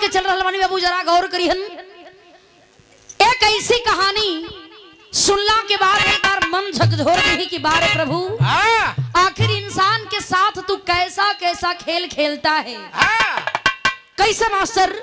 के चल रहा बानी बाबू, जरा गौर करिहन। एक ऐसी कहानी सुनला के बाद एक बार मन झकझोर गई कि बारे प्रभु, आखिर इंसान के साथ तू कैसा कैसा खेल खेलता है। कैसे मास्टर?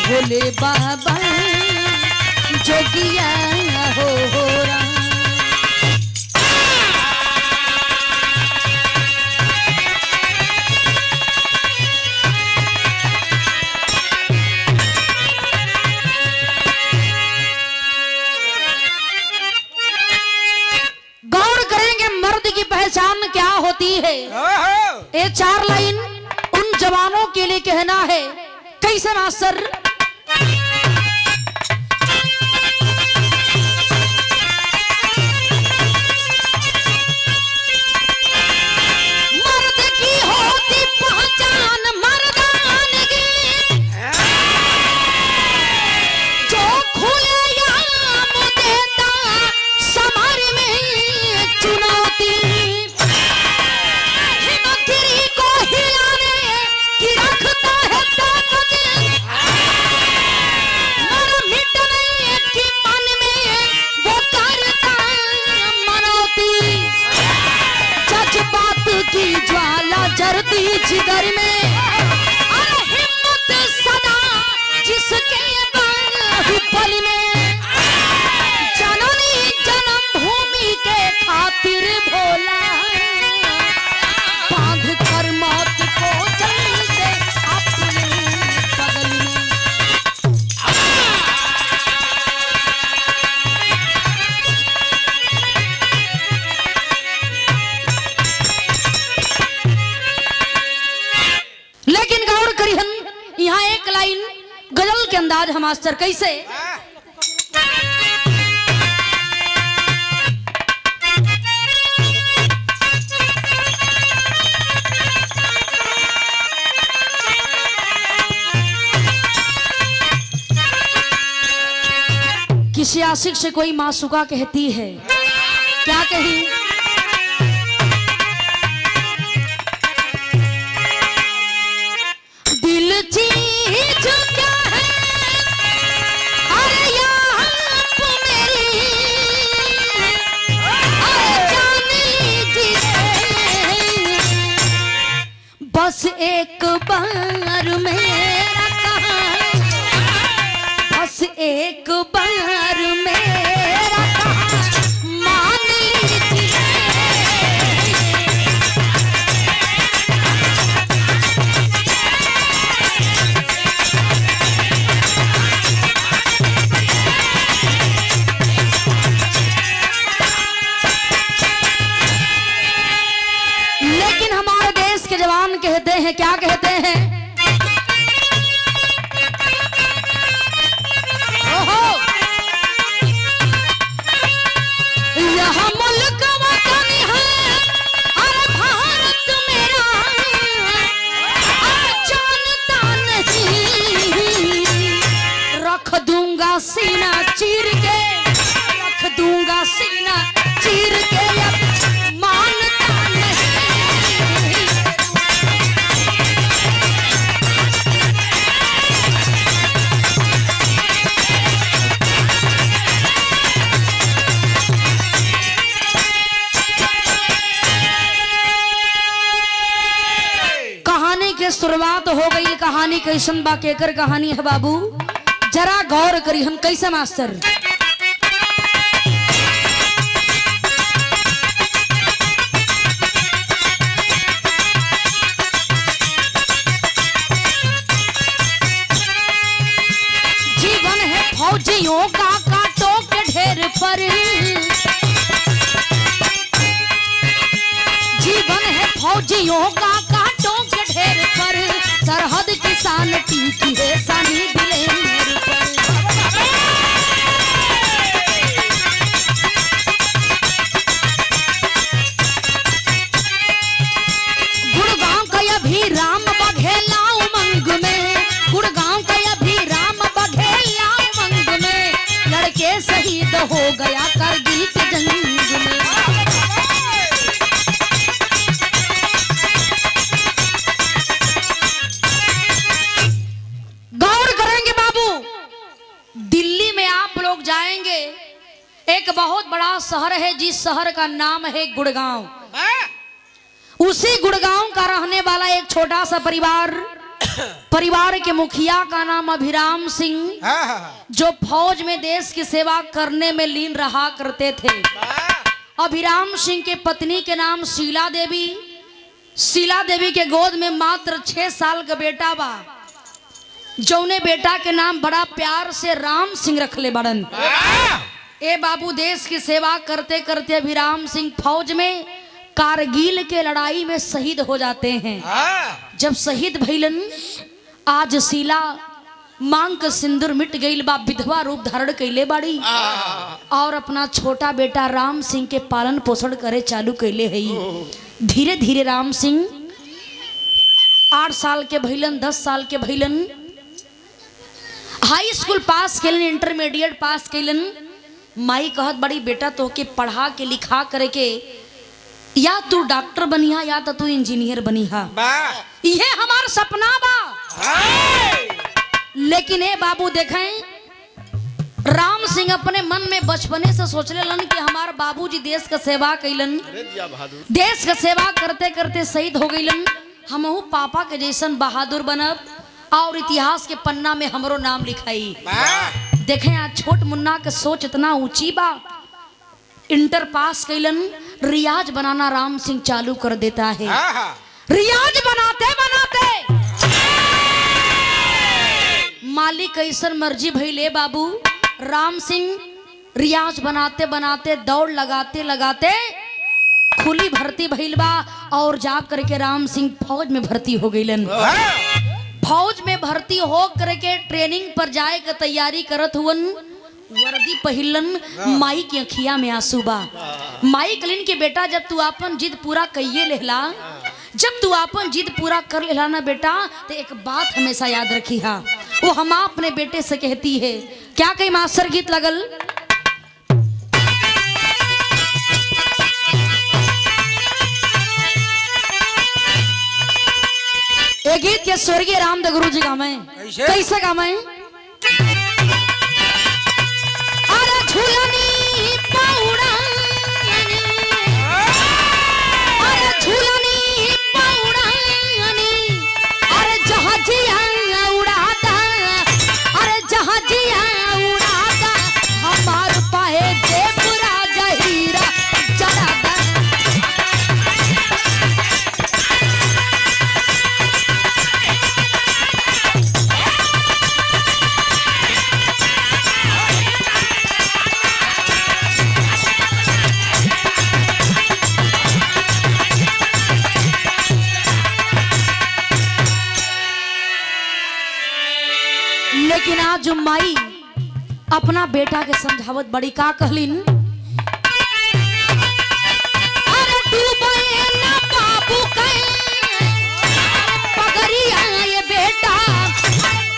भोले बाबा जोगिया हो राम। गौर करेंगे मर्द की पहचान क्या होती है। ये 4 लाइन उन जवानों के लिए कहना है। कैसे मास्टर? जिगर में हिम्मत सदा जिसके बाहुबल में, जननी जन्म भूमि के खातिर भोला बांध कर मौत को जल से अपने बगल में। लेकिन गौर करिहन, यहाँ एक लाइन गजल के अंदाज है मास्टर। कैसे? किसी आशिक से कोई मासूका कहती है, क्या कही? चीज क्या है अरे आप मेरी जान लीजिए, बस एक बार मेरा कहा, बस एक बार मेरा कहा मान लीजिए। कहते हैं, क्या कहते हैं? ओहो, यह मुल्क वतन है अरे भारत मेरा, जानता नहीं रख दूंगा सीना चीर के, रख दूंगा सीना चीर के, मानता नहीं। शुरुआत हो गई कहानी कैसन बा, केकर कहानी है बाबू, जरा गौर करी हम। कैसे मास्टर? फौजियों का कांटों के ढेर पर, जीवन है फौजियों का कांटों के ढेर पर, सरहद किसान टीकी है सानी दिलेर पर। गुड़गांव का अभिराम बघेला उमंग में, गुड़गांव का अभिराम बघेला उमंग में, लड़के शहीद हो गया करगिल के जंग में। गौर करेंगे बाबू, दिल्ली में आप लोग जाएंगे, एक बहुत बड़ा शहर है जिस शहर का नाम है गुड़गांव। उसी गुड़गांव का रहने वाला एक छोटा सा परिवार के मुखिया का नाम अभिराम सिंह, जो फौज में देश की सेवा करने में लीन रहा करते थे। अभिराम सिंह के पत्नी के नाम शीला देवी। शीला देवी के गोद में मात्र 6 साल का बेटा बा, जौने बेटा के नाम बड़ा प्यार से राम सिंह रखले बड़न। ए बाबू, देश की सेवा करते करते अभिराम सिंह फौज में कारगिल के लड़ाई में शहीद हो जाते हैं। जब शहीद भइलन, आज शीला मांग का सिंदूर मिट गईल बा, विधवा रूप धारण कैले बाड़ी और अपना छोटा बेटा राम सिंह के पालन पोषण करे चालू कैले है। धीरे धीरे राम सिंह 8 साल के भइलन, 10 साल के भइलन, हाई स्कूल पास कैलन, इंटरमीडिएट पास कैलन। माई कहत बड़ी बेटा तो के पढ़ा के लिखा करे के, या तू डॉक्टर बनिहा या तो तू इंजीनियर बनिहा, ये हमार सपना बा। लेकिन ए बाबू देखें, राम सिंह अपने मन में बचपने से सोचले लन कि हमार बाबूजी देश का सेवा कैलन, देश का सेवा करते करते शहीद हो गईलन, हमहू पापा के जैसन बहादुर बनब और इतिहास के पन्ना में हमरो नाम लिखाई। देखें आज छोट मुन्ना के सोच इतना ऊंची बा। इंटर पास कैलन, रियाज बनाना राम सिंह चालू कर देता है। रियाज बनाते बनाते मालिक कैसन मर्जी भइले बाबू, राम सिंह रियाज बनाते बनाते दौड़ लगाते लगाते खुली भर्ती भइल बा और जाप करके राम सिंह फौज में भर्ती हो गईलन। फौज में भर्ती हो करके ट्रेनिंग पर जाए के तैयारी करत हुवन, वर्दी पहिलन, माई की अखिया में आंसू बा। माई कलिन के बेटा जब तू अपन जिद पूरा कइये लेला, जब तू अपन जिद पूरा कर लेला ना बेटा, तो एक बात हमेशा याद रखी हा। वो हम अपने बेटे से कहती है, क्या कही मास्टर गीत लगल, ये गीत के स्वर्गीय रामदेव गुरु जी गावे, कैसे गावे, अरे झूलनी पौड़ानी, अरे झूलनी पौड़ानी, अरे जहाजिया उड़ाता, अरे जहाजिया उड़ाता, हमार पाए देवरा जहीरा जड़ाता। लेकिन आज माई अपना बेटा के समझावत बड़ी का कहलिन, अरे डूबे ना बाबू के पगरिया ये बेटा,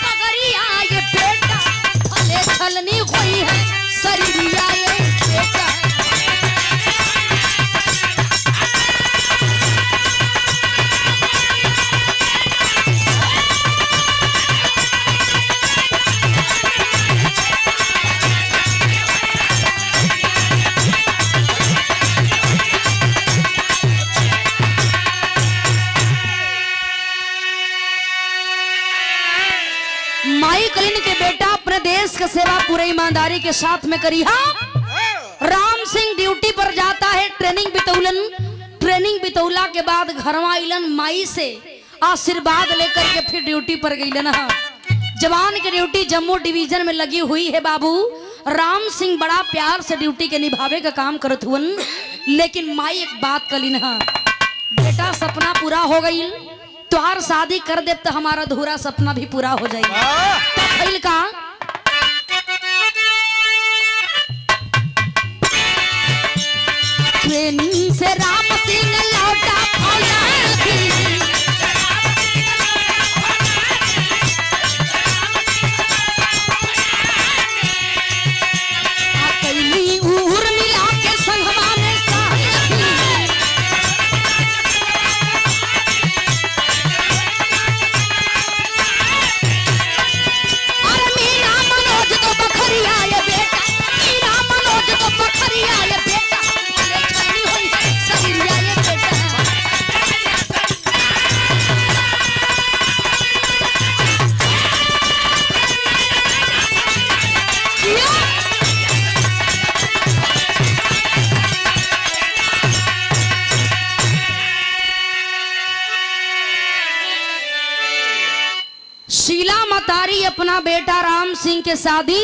पगरिया ये बेटा, भले छलनी हुई है शरीरिया ये बेटा। माई कलिन के बेटा अपने देश का सेवा पूरे ईमानदारी के साथ में करी। हाँ, राम सिंह ड्यूटी पर जाता है, ट्रेनिंग बितौलन, ट्रेनिंग बितौला के बाद घरवा आइलन, माई से आशीर्वाद लेकर के फिर ड्यूटी पर गईलन। हाँ, जवान की ड्यूटी जम्मू डिवीजन में लगी हुई है बाबू। राम सिंह बड़ा प्यार से ड्यूटी के निभावे का काम करत हुवन, लेकिन माई एक बात कली ना, बेटा सपना पूरा हो गई, तुहार शादी कर दे तो हमारा अधूरा सपना भी पूरा हो जाएगा। का ट्रेनिंग से राम सिंह लौटा शीला मतारी अपना बेटा राम सिंह के शादी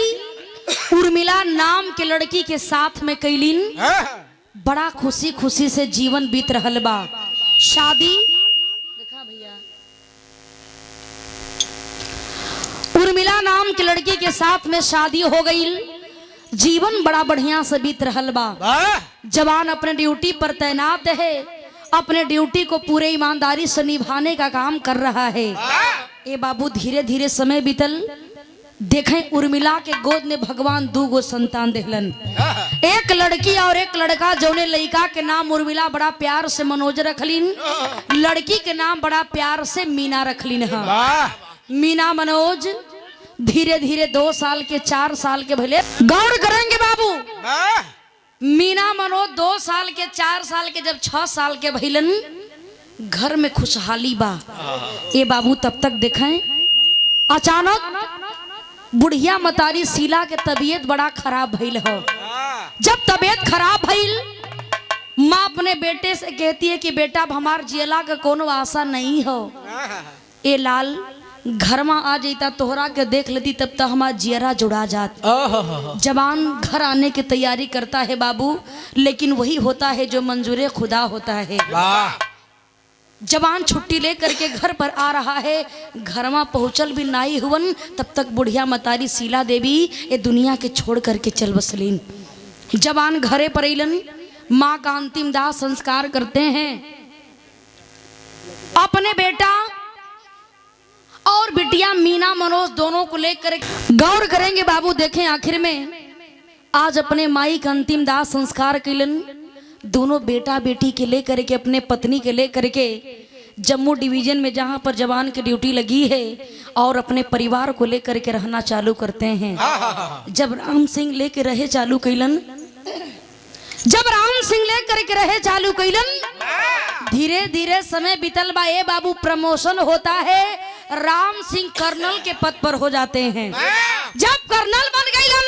उर्मिला नाम के लड़की के साथ में कैलीन। बड़ा खुशी खुशी से जीवन बीत रहल बा। शादी देखा भैया, उर्मिला नाम के लड़की के साथ में शादी हो गई। जीवन बड़ा बढ़िया से बीत रहल बा। जवान अपने ड्यूटी पर तैनात है, अपने ड्यूटी को पूरे ईमानदारी से निभाने का काम कर रहा है। ए बाबू धीरे धीरे समय बीतल। देखें उर्मिला के गोद में भगवान 2 गो संतान देहलन, एक लड़की और एक लड़का। जौने लड़का के नाम उर्मिला बड़ा प्यार से मनोज रखलीन, लड़की के नाम बड़ा प्यार से मीना रखलीन। मीना मनोज धीरे धीरे 2 साल के 4 साल के भले। गौर करेंगे बाबू, मीना मनोज 2 साल के 4 साल के जब 6 साल के भइलन, घर में खुशहाली बा। ए बाबू तब तक देखें अचानक बुढ़िया मतारी शीला के तबीयत बड़ा खराब भइल हो। जब तबीयत खराब भइल, माँ अपने बेटे से कहती है कि बेटा अब हमार जियला का कोनो आशा नहीं हो। ए लाल घर में आ जाता तोहरा के देख लेती तब तक हमारा जियरा जुड़ा जात। जवान घर आने की तैयारी करता है बाबू, लेकिन वही होता है जो मंजूरे खुदा होता है। जवान छुट्टी लेकर के घर पर आ रहा है, घर में पहुंचल भी नहीं हुवन तब तक बुढ़िया मतारी शीला देवी ये दुनिया के छोड़ करके चल बसलीन। जवान घरे पर अलन, माँ का अंतिम दाह संस्कार करते हैं। अपने बेटा और बिटिया मीना मनोज दोनों को लेकर गौर करेंगे बाबू। देखें आखिर में आज अपने माई का अंतिम दाह संस्कार कैलन। दोनों बेटा बेटी के लेकर के अपने पत्नी के लेकर के जम्मू डिवीजन में जहां पर जवान की ड्यूटी लगी है और अपने परिवार को लेकर के रहना चालू करते हैं। जब राम सिंह लेके रहे चालू कैलन, धीरे धीरे समय बीतल बा। ए बाबू प्रमोशन होता है, राम सिंह कर्नल के पद पर हो जाते हैं। जब कर्नल बन गइलन,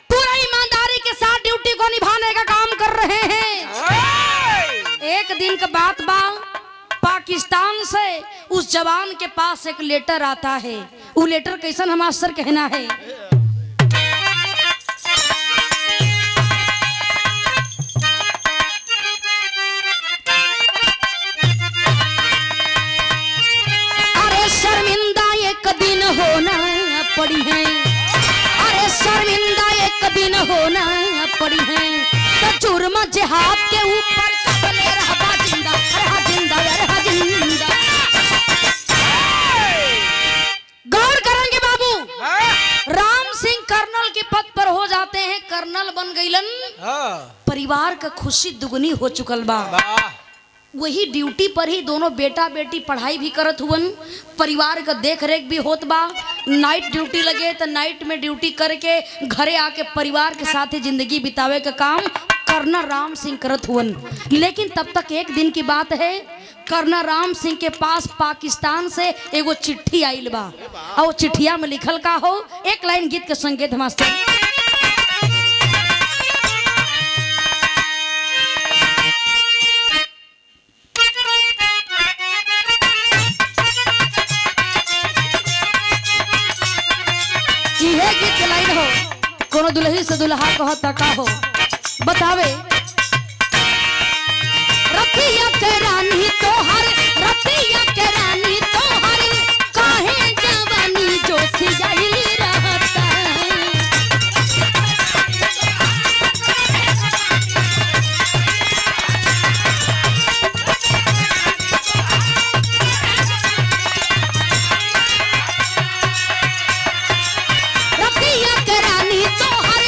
पूरा ईमानदारी के साथ ड्यूटी को निभाने का काम कर रहे हैं। एक दिन का बात बा, पाकिस्तान से उस जवान के पास एक लेटर आता है। वो लेटर कैसन हमारा सर कहना है, अरे शर्मिंदा एक दिन होना पड़ी है, अरे शर्मिंदा एक दिन होना पड़ी है, तो जुर्म जिहाद के ऊपर कबले रहबा जिंदा, रहा जिंदा, रहा जिंदा। गौर करेंगे बाबू, राम सिंह कर्नल के पद पर हो जाते हैं, कर्नल बन गइलन। परिवार का खुशी दुगनी हो चुकल बा। वही ड्यूटी पर ही दोनों बेटा बेटी पढ़ाई भी करत हुवन, परिवार का देख रेख भी होत बा। नाइट ड्यूटी लगे तो नाइट में ड्यूटी करके घरे आके परिवार के साथ ही जिंदगी बितावे का काम कर्नल राम सिंह करत हुवन। लेकिन तब तक एक दिन की बात है, कर्नल राम सिंह के पास पाकिस्तान से एगो चिट्ठी आइल बा। और चिट्ठिया में लिखल का हो, एक लाइन गीत के संकेत मास्टर। गीत के लाइन हो कोनो दुल्ही से दुल्हा कहता का हो बतावे रतिया के रानी तोहर रतिया के रानी तोहर काहे जवानी जोशी जाइल रहता रतिया के रानी तोहर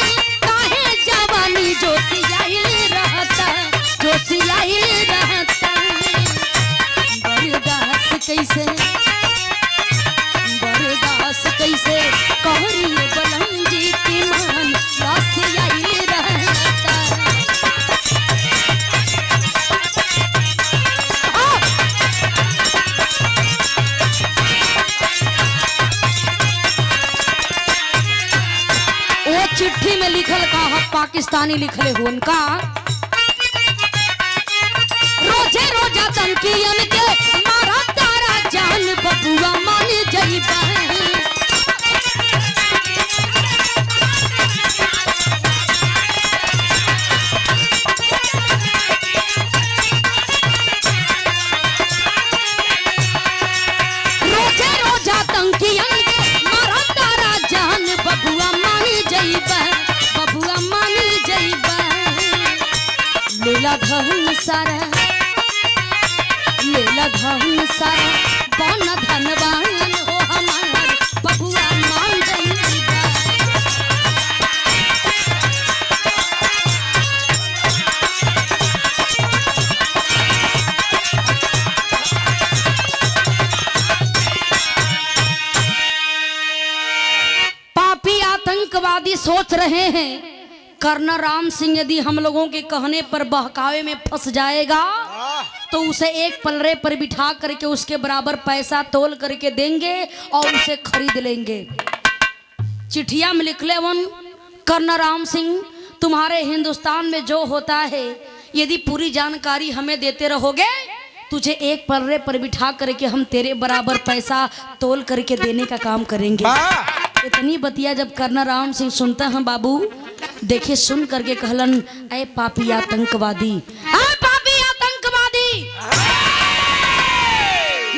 काहे जवानी जोशी जाइल रहता जोशी जाइल रहता बर्दाश्त कैसे कहरिए बलम जी की मान लाश आइल रहता वो चिट्ठी में लिखल का पाकिस्तानी लिखले हो उनका रोजे रोजा तनकियन के मारा तारा जान बबुआ मान जइबा रोजे रोजा तनकियन के मारा तारा जान बबुआ मान जइबा बबुआ मान जइबा लेला धन सारा लेला धन सारा बन धनवान हो हमार बबुआ मान जइबा पापी आतंकवादी सोच रहे हैं कर्नल राम सिंह यदि हम लोगों के कहने पर बहकावे में फंस जाएगा तो उसे एक पलड़े पर बिठा करके उसके बराबर पैसा तोल करके देंगे और उसे खरीद लेंगे। चिट्ठिया में लिखले वन कर्नल राम सिंह तुम्हारे हिंदुस्तान में जो होता है यदि पूरी जानकारी हमें देते रहोगे तुझे एक पलड़े पर बिठा करके हम तेरे बराबर पैसा तोल करके देने का काम करेंगे। इतनी बतिया जब कर्नल राम सिंह सुनता है बाबू देखे सुन करके कहलन ऐ पापी आतंकवादी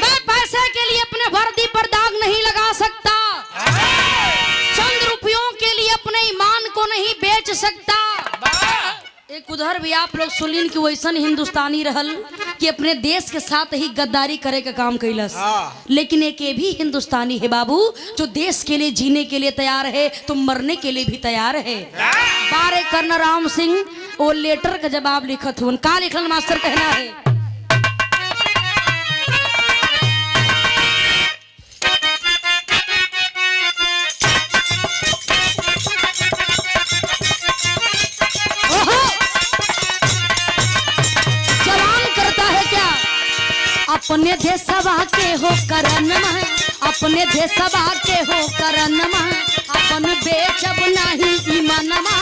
मैं पैसे के लिए अपने वर्दी पर दाग नहीं लगा सकता चंद रुपयों के लिए अपने ईमान को नहीं बेच सकता। एक उधर भी आप लोग सुनिन कि वैसन हिंदुस्तानी रहल कि अपने देश के साथ ही गद्दारी करे का काम कैलस लेकिन एक ये भी हिंदुस्तानी है बाबू जो देश के लिए जीने के लिए तैयार है तो मरने के लिए भी तैयार है। बारे कर्नल राम सिंह वो लेटर का जवाब लिखत हुन का लिखल मास्टर कहना है अपने देशवा के हो करनमा अपने देशवा के हो करनमा अपन बेचब नहीं ईमानमा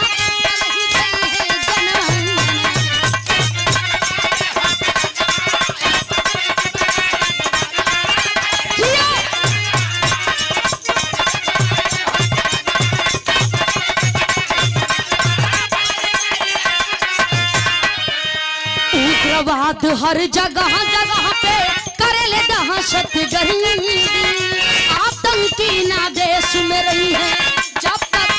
उग्रवाद हर जगह जगह पे करेले दहशत गर्दी आतंकी ना देश में रही है जब तक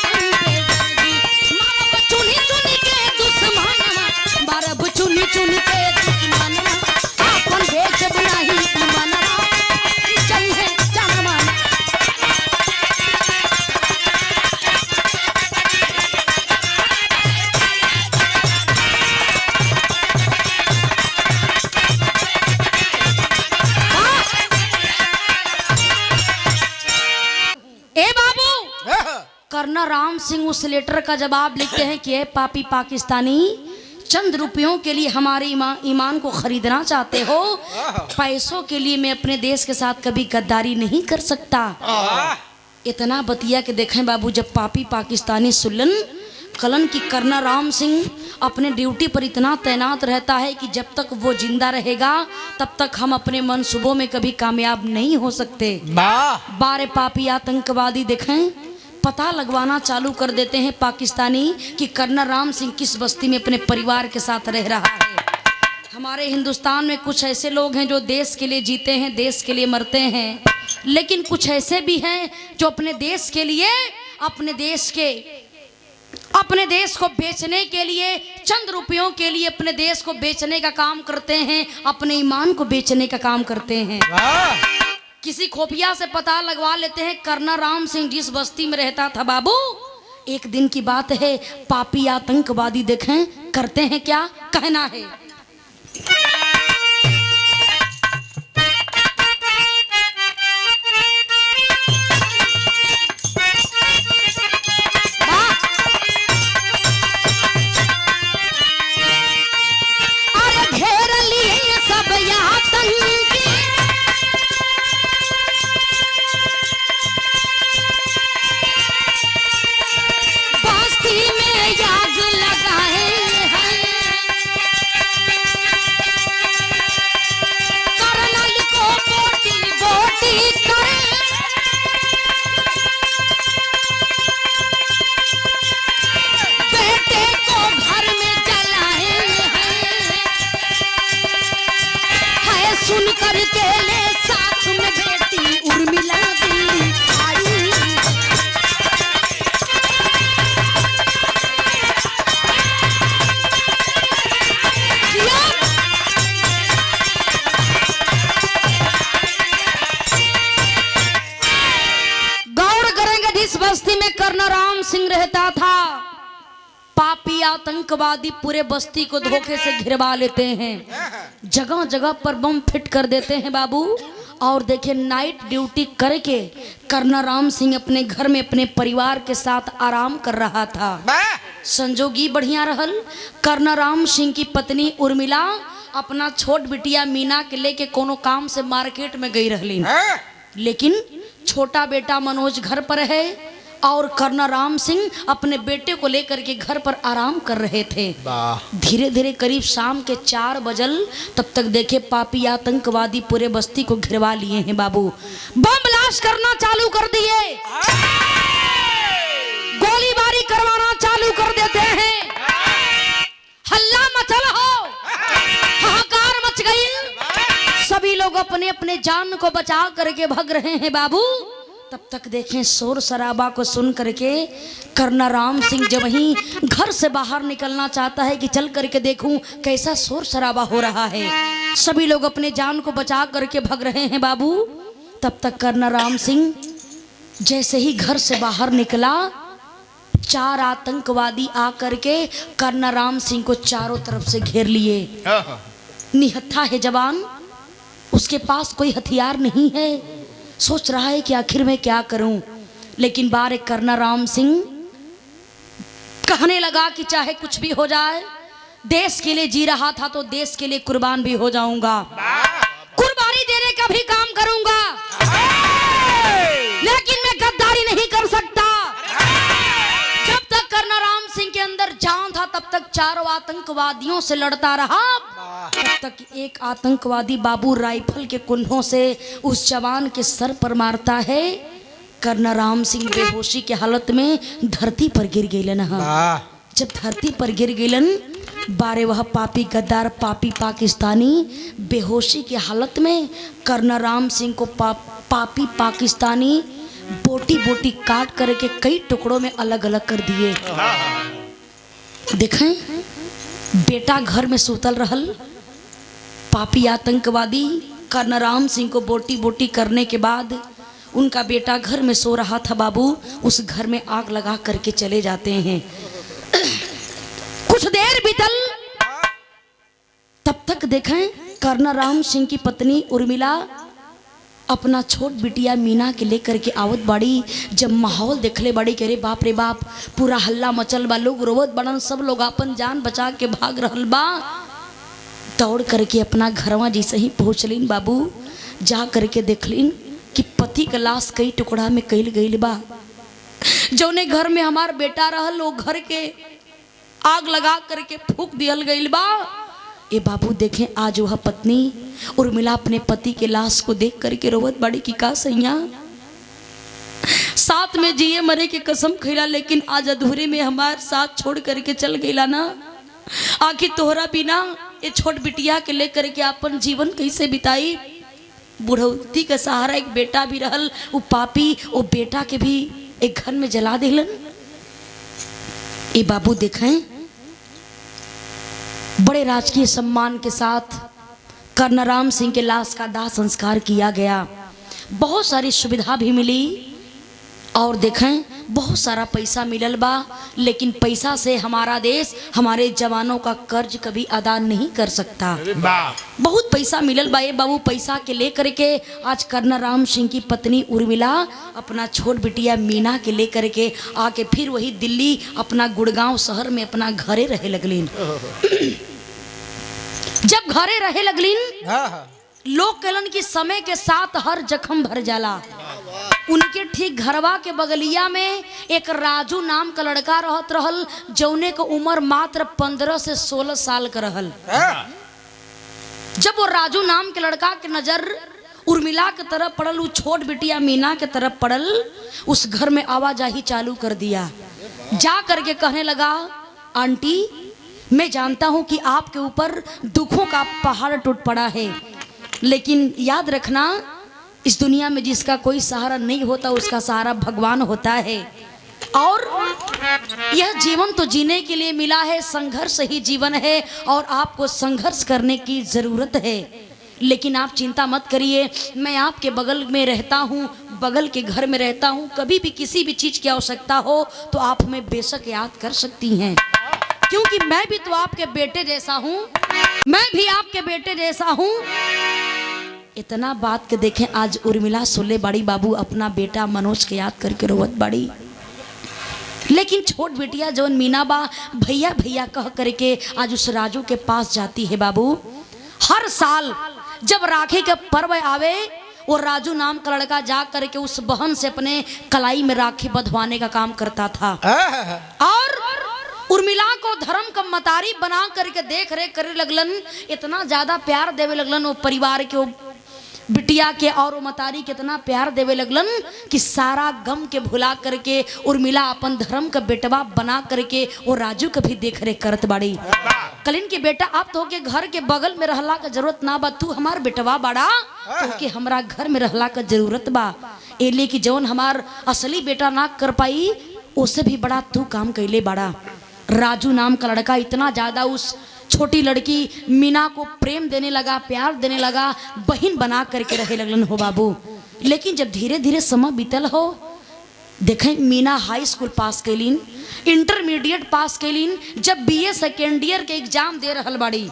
मारब चुनी चुनी के दुश्मन मारब चुनी चुनी के दुश्मन अपन बेचब नहीं ईमानवा चाहिए जनमान कर्नल राम सिंह उस लेटर का जवाब लिखते हैं कि पापी पाकिस्तानी चंद रुपयों के लिए हमारे ईमान को खरीदना चाहते हो पैसों के लिए मैं अपने देश के साथ कभी गद्दारी नहीं कर सकता। इतना बतिया के देखें बाबू जब पापी पाकिस्तानी सुलन कलन की कर्नल राम सिंह अपने ड्यूटी पर इतना तैनात रहता है कि जब तक वो जिंदा रहेगा तब तक हम अपने मंसूबों में कभी कामयाब नहीं हो सकते। बारे पापी आतंकवादी देखें पता लगवाना चालू कर देते हैं पाकिस्तानी कि कर्नल राम सिंह किस बस्ती में अपने परिवार के साथ रह रहा है। हमारे हिंदुस्तान में कुछ ऐसे लोग हैं जो देश के लिए जीते हैं, देश के लिए मरते हैं, लेकिन कुछ ऐसे भी हैं जो अपने देश के लिए, अपने देश को बेचने के लिए, चंद रुपयों के लिए अपने देश को बेचने का काम करते हैं, अपने ईमान को बेचने का काम करते हैं। किसी खोपिया से पता लगवा लेते हैं कर्नल राम सिंह जिस बस्ती में रहता था बाबू, एक दिन की बात है, पापी आतंकवादी देखें करते हैं क्या, कहना है। बस्ती में कर्नल राम सिंह रहता था। पापी आतंकवादी पूरे बस्ती को धोखे से घिरवा लेते हैं, जगह जगह पर बम फिट कर देते हैं बाबू। और देखिए नाइट ड्यूटी करके कर्नल राम सिंह अपने घर में अपने परिवार के साथ आराम कर रहा था। संजोगी बढ़िया रहल, कर्नल राम सिंह की पत्नी उर्मिला अपना छोट बिटिया मीना के लेके कोनो काम से मार्केट में गई रहली, लेकिन छोटा बेटा मनोज घर पर है और कर्नल राम सिंह अपने बेटे को लेकर के घर पर आराम कर रहे थे। धीरे धीरे करीब शाम के 4 बजल, तब तक देखे पापी आतंकवादी पूरे बस्ती को घिरवा लिए हैं बाबू। बम ब्लास्ट करना चालू कर दिए, गोलीबारी करवाना चालू कर देते हैं, हल्ला मचल हो, हाहाकार मच गई। सभी लोग अपने अपने जान को बचा करके भाग रहे हैं बाबू। तब तक देखें शोर शराबा को सुन करके कर्नल राम सिंह जब वहीं घर से बाहर निकलना चाहता है कि चल करके देखूं कैसा शोर शराबा हो रहा है, सभी लोग अपने जान को बचा करके भाग रहे हैं बाबू। तब तक कर्नल राम सिंह जैसे ही घर से बाहर निकला, 4 आतंकवादी आकर के कर्नल राम सिंह को चारों तरफ से घेर लिए। निहत्था है जवान, उसके पास कोई हथियार नहीं है, सोच रहा है कि आखिर में क्या करूं, लेकिन बार कर्नल राम सिंह कहने लगा कि चाहे कुछ भी हो जाए, देश के लिए जी रहा था तो देश के लिए कुर्बान भी हो जाऊंगा, कुर्बानी देने का भी काम करूंगा, लेकिन मैं गद्दारी नहीं कर सकता। जब तक कर्नल राम सिंह के अंदर जान था तब तक चारों आतंकवादियों से लड़ता रहा। तब तक एक आतंकवादी बाबू राइफल के कुल्हों से उस जवान के सर पर मारता है। कर्नल राम सिंह बेहोशी के हालत में धरती पर गिर गईलन। जब धरती पर गिर गईलन, बारे वह पापी गद्दार पापी पाकिस्तानी बेहोशी की हालत में कर्नल राम सिंह को पापी पाकिस्तानी बोटी बोटी काट करके कई टुकड़ों में अलग अलग कर दिए। देखें बेटा घर में सुतल रहल, पापी आतंकवादी कर्नल राम सिंह को बोटी बोटी करने के बाद उनका बेटा घर में सो रहा था बाबू, उस घर में आग लगा करके चले जाते हैं। कुछ देर बीतल, तब तक देखें कर्नल राम सिंह की पत्नी उर्मिला अपना छोट बिटिया मीना के लेकर के आवत बाड़ी। जब माहौल देखले बाड़ी के रे बाप रे बाप, पूरा हल्ला मचल बा, लोग रोवत बड़न, सब लोग अपन जान बचा के भाग रहल बा। दौड़ करके अपना घरवा जैसे ही पहुँचलिन बाबू, जा करके देखलिन कि पति का लाश कई टुकड़ा में कैल गईल बा। जौने घर में हमार बेटा रहल वो घर के आग लगा करके फूक दियल गईल बा। ए बाबू देखें आज वह पत्नी उर्मिला अपने पति के लाश को देख करके रोवत बड़ी कि का सैया साथ में जिए मरे की कसम खिला, लेकिन आज अधूरे में हमारे साथ छोड़ करके चल गईला ना। आखिर तोहरा बिना ये छोट बिटिया के लेकर के अपन जीवन कैसे बिताई। बुढ़ौती का सहारा एक बेटा भी रहल, वो पापी वो बेटा के भी एक घर में जला दिलन। ये बाबू देखें बड़े राजकीय सम्मान के साथ कर्नराम सिंह के लाश का दाह संस्कार किया गया। बहुत सारी सुविधा भी मिली और देखें बहुत सारा पैसा मिलल बा, लेकिन पैसा से हमारा देश हमारे जवानों का कर्ज कभी अदा नहीं कर सकता। बहुत पैसा मिलल बा। ये बाबू पैसा के लेकर के आज कर्नराम सिंह की पत्नी उर्मिला अपना छोट बिटिया मीना के लेकर के आके फिर वही दिल्ली अपना गुड़गांव शहर में अपना घरे रहे लगलीन। जब घरे रहे लगलीन लोग कहलन कि समय के साथ हर जख्म भर जाला। उनके ठीक घरवा के बगलिया में एक राजू नाम का लड़का रहत रहल, जौने को उम्र मात्र 15 से 16 साल का रहल। जब वो राजू नाम के लड़का के नजर उर्मिला के तरफ पड़ल, वो छोट बिटिया मीना के तरफ पड़ल, उस घर में आवाजाही चालू कर दिया। जा करके कहने लगा, आंटी मैं जानता हूं कि आपके ऊपर दुखों का पहाड़ टूट पड़ा है, लेकिन याद रखना इस दुनिया में जिसका कोई सहारा नहीं होता उसका सहारा भगवान होता है। और यह जीवन तो जीने के लिए मिला है, संघर्ष ही जीवन है और आपको संघर्ष करने की जरूरत है। लेकिन आप चिंता मत करिए, मैं आपके बगल में रहता हूँ, बगल के घर में रहता हूँ। कभी भी किसी भी चीज की आवश्यकता हो तो आप हमें बेशक याद कर सकती हैं, क्योंकि मैं भी तो आपके बेटे जैसा हूँ, मैं भी आपके बेटे जैसा हूँ। इतना बात के देखें आज उर्मिला सुले बाड़ी बाबू अपना बेटा मनोज के याद करके रोवत बाड़ी। लेकिन छोट बेटिया जौन मीना बा भैया भैया कह करके आज उस राजू के पास जाती है। बाबू हर साल जब राखी का पर्व आवे वो राजू नाम का लड़का जा करके उस बहन से अपने कलाई में राखी बंधवाने का काम करता था और उर्मिला को धर्म का मतारी बना करके देख रेख करे लगलन। इतना ज्यादा प्यार देवे लगलन वो परिवार के, वो बिटिया के और वो मतारी कितना प्यार देवे लगलन कि सारा गम के भुला करके उर्मिला अपन धर्म का बेटवा बना करके वो राजू का भी देख रेख करत बाड़ी। कलिन के बेटा आप तो के घर के बगल में रहला का जरूरत ना बा, तू हमार बेटवा बाड़ा तो के हमरा घर में रहला का जरूरत बा। एले कि जौन हमार असली बेटा ना कर पाई उससे भी बड़ा तू काम कैले बाड़ा। राजू नाम का लड़का इतना ज्यादा उस छोटी लड़की मीना को प्रेम देने लगा, प्यार देने लगा, बहन बना करके रहे लगलन हो बाबू। लेकिन जब धीरे धीरे समय बीतल हो, देखें मीना हाई स्कूल पास कैलीन, इंटरमीडिएट पास कैलीन। जब बीए सेकेंड ईयर के एग्जाम दे रहल बाड़ी,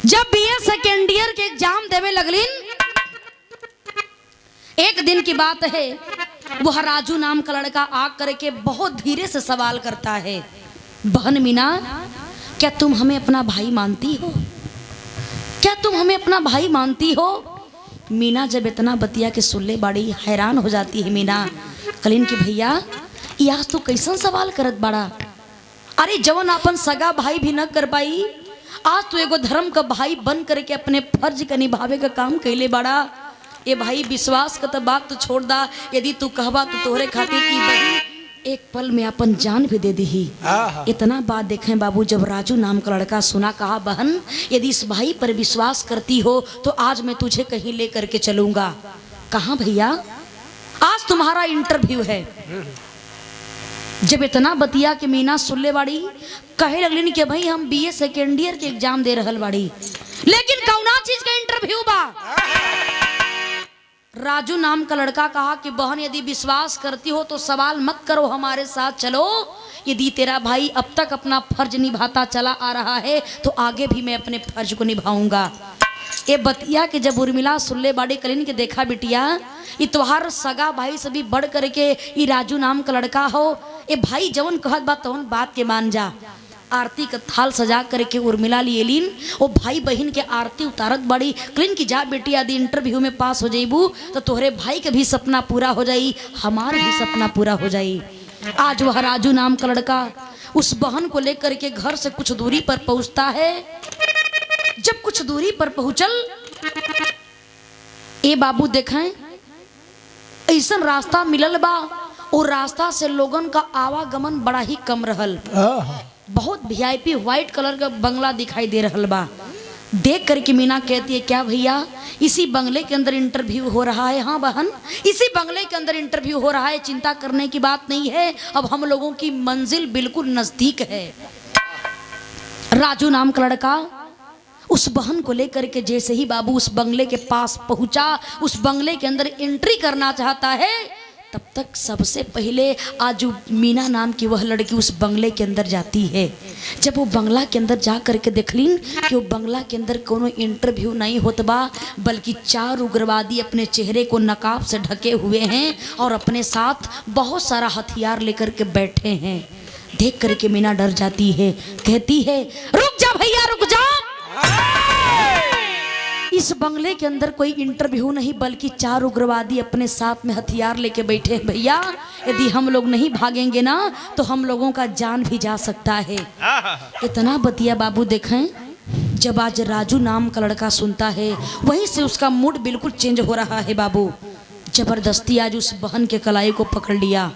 जब बीए सेकेंड ईयर के एग्जाम देवे लगलीन, एक दिन की बात है वह राजू नाम का लड़का आ करके बहुत धीरे से सवाल करता है, बहन मीना क्या तुम हमें अपना भाई मानती हो? क्या तुम हमें अपना भाई मानती हो? मीना जब इतना बतिया के सुनले बाड़ी हैरान हो जाती है। मीना कलीन की भैया आज तो कैसन सवाल करत बाड़ा? अरे जवन अपन सगा भाई भी न कर पाई, आज तो एगो धर्म का भाई बन करके अपने फर्ज का निभावे का काम कैले बाड़ा। ये भाई विश्वास का तो बात तो छोड़ दा, यदि तू कहबा तो तोहरे खातिर की बहन एक पल में अपन जान भी दे दी ही। इतना बात देखें बाबू जब राजू नाम का लड़का सुना, कहा बहन यदि इस भाई पर विश्वास करती हो तो आज मैं तुझे कहीं ले करके चलूंगा। कहाँ भैया? आज तुम्हारा इंटरव्यू है। जब इतना बतिया के मीना सुनले बाड़ी कहे लगलिन कि भाई हम बीए सेकेंड ईयर के एग्जाम दे रहल बाड़ी, लेकिन कौना चीज का इंटरव्यू बा? राजू नाम का लड़का कहा कि बहन यदि विश्वास करती हो तो सवाल मत करो, हमारे साथ चलो। यदि तेरा भाई अब तक अपना फर्ज निभाता चला आ रहा है तो आगे भी मैं अपने फर्ज को निभाऊंगा। ये बतिया के जब उर्मिला सुनले बाड़ी कलीन के देखा बिटिया ये तोहार सगा भाई से भी बढ़ करके ये राजू नाम का लड़का हो, ये भाई जवन कहत बात तवन बात के मान जा। आरती का थाल सजा करके उर्मिला लिएलीन, वो भाई बहन के आरती उतारत बड़ी कलीन की जा बेटी यदि इंटरव्यू में पास हो जाइबू तो तोहरे भाई के भी सपना पूरा हो जाई, हमारा भी सपना पूरा हो जाई। आज वह राजू नाम का लड़का उस बहन को लेकर के घर से कुछ दूरी पर पहुंचता है। जब कुछ दूरी पर पहुंचल, ए बाबू देखें कैसन रास्ता मिलल बा, और रास्ता से लोगन का आवागमन बड़ा ही कम रहल। बहुत वीआईपी व्हाइट कलर का बंगला दिखाई दे रहल बा। देख करके मीना कहती है, क्या भैया इसी बंगले के अंदर इंटरव्यू हो रहा है? हाँ बहन, इसी बंगले के अंदर इंटरव्यू हो रहा है, चिंता करने की बात नहीं है, अब हम लोगों की मंजिल बिल्कुल नजदीक है। राजू नाम का लड़का उस बहन को लेकर के जैसे ही बाबू उस बंगले के पास पहुंचा, उस बंगले के अंदर एंट्री करना चाहता है, तब तक सबसे पहले आज मीना नाम की वह लड़की उस बंगले के अंदर जाती है। जब वो बंगला के अंदर जा करके देखलीन कि वो बंगला के अंदर कोनो इंटरव्यू नहीं होता बा, बल्कि 4 उग्रवादी अपने चेहरे को नकाब से ढके हुए हैं और अपने साथ बहुत सारा हथियार लेकर के बैठे हैं। देख करके मीना डर जाती है, कहती है, रुक जा भैया रुक जा, इस बंगले के अंदर कोई इंटरव्यू नहीं, बल्कि 4 उग्रवादी अपने साथ में हथियार लेके बैठे हैं। भैया यदि हम लोग नहीं भागेंगे ना तो हम लोगों का जान भी जा सकता है। इतना बतिया बाबू देखें, जब आज राजू नाम का लड़का सुनता है, वहीं से उसका मूड बिल्कुल चेंज हो रहा है। बाबू जबरदस्ती आज उस बहन के कलाई को पकड़ लिया,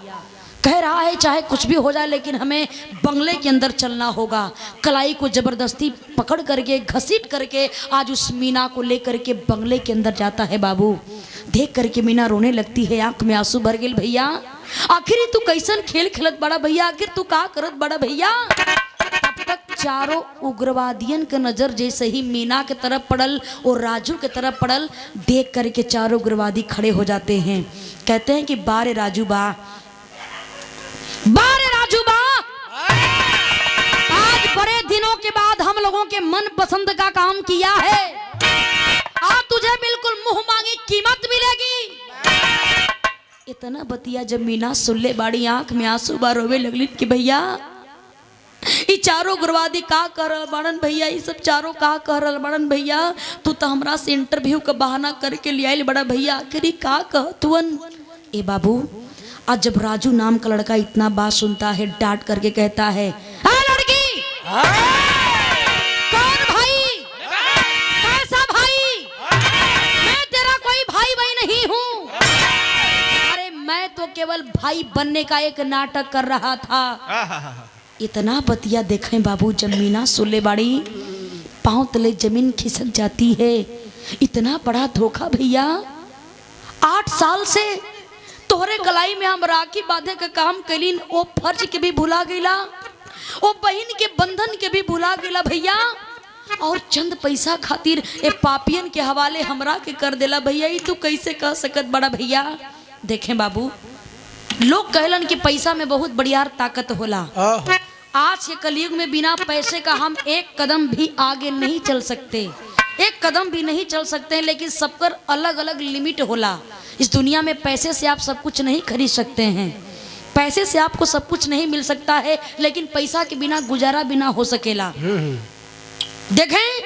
कह रहा है चाहे कुछ भी हो जाए लेकिन हमें बंगले के अंदर चलना होगा। कलाई को जबरदस्ती पकड़ करके घसीट करके आज उस मीना को लेकर के बंगले के अंदर जाता है। बाबू देख करके मीना रोने लगती है, आंख में आंसू भर गए। भैया आखिर तू कैसन खेल खेलत बड़ा भैया, आखिर तू का करत बड़ा भैया? तब तक 4 उग्रवादियन के नजर जैसे ही मीना के तरफ पड़ल और राजू के तरफ पड़ल, देख करके 4 उग्रवादी खड़े हो जाते हैं। कहते हैं कि बारे राजू बा, बारे राजू बा, आज बड़े दिनों के बाद हम लोगों के मन पसंद का काम किया है, आज तुझे बिल्कुल मुंह मांगी कीमत मिलेगी। इतना बतिया जब मीना सुन ले बाड़ी, आंख में आंसू बार रोवे लगली कि भैया ये 4 उग्रवादी का कर रहल बाड़न भैया, ये सब 4 का कर रहल बाड़न भैया, तू तो हमरा से इंटरव्यू का बहाना करके ले आइल बड़ा भैया, आखिर का कह तुअन? ए बाबू आज जब राजू नाम का लड़का इतना बात सुनता है, डांट करके कहता है, लड़की कौन भाई, कैसा भाई? मैं तेरा कोई भाई नहीं हूँ, अरे मैं तो केवल भाई बनने का एक नाटक कर रहा था। इतना बतिया देखें बाबू, जब मीना सुले बाड़ी पांव तले जमीन खिसक जाती है। इतना बड़ा धोखा भैया, 8 साल से तोहरे कलाई में हम राखी बांधे का काम कैलीन, वो फर्ज के भी भुला गईला, वो बहन के बंधन के भी भुला गईला भैया, और चंद पैसा खातिर ए पापियन के हवाले हमरा के कर देला भैया। ये तू कैसे कह सकत बड़ा भैया? देखें बाबू, लोग कहलन कि पैसा में बहुत बढ़िया ताकत होला। आज के कलयुग में बिना पैसे का हम एक कदम भी आगे नहीं चल सकते, एक कदम भी नहीं चल सकते, लेकिन सबकर अलग अलग लिमिट होला। इस दुनिया में पैसे से आप सब कुछ नहीं खरीद सकते हैं, पैसे से आपको सब कुछ नहीं मिल सकता है, लेकिन पैसा के बिना गुजारा बिना हो सकेला। देखें,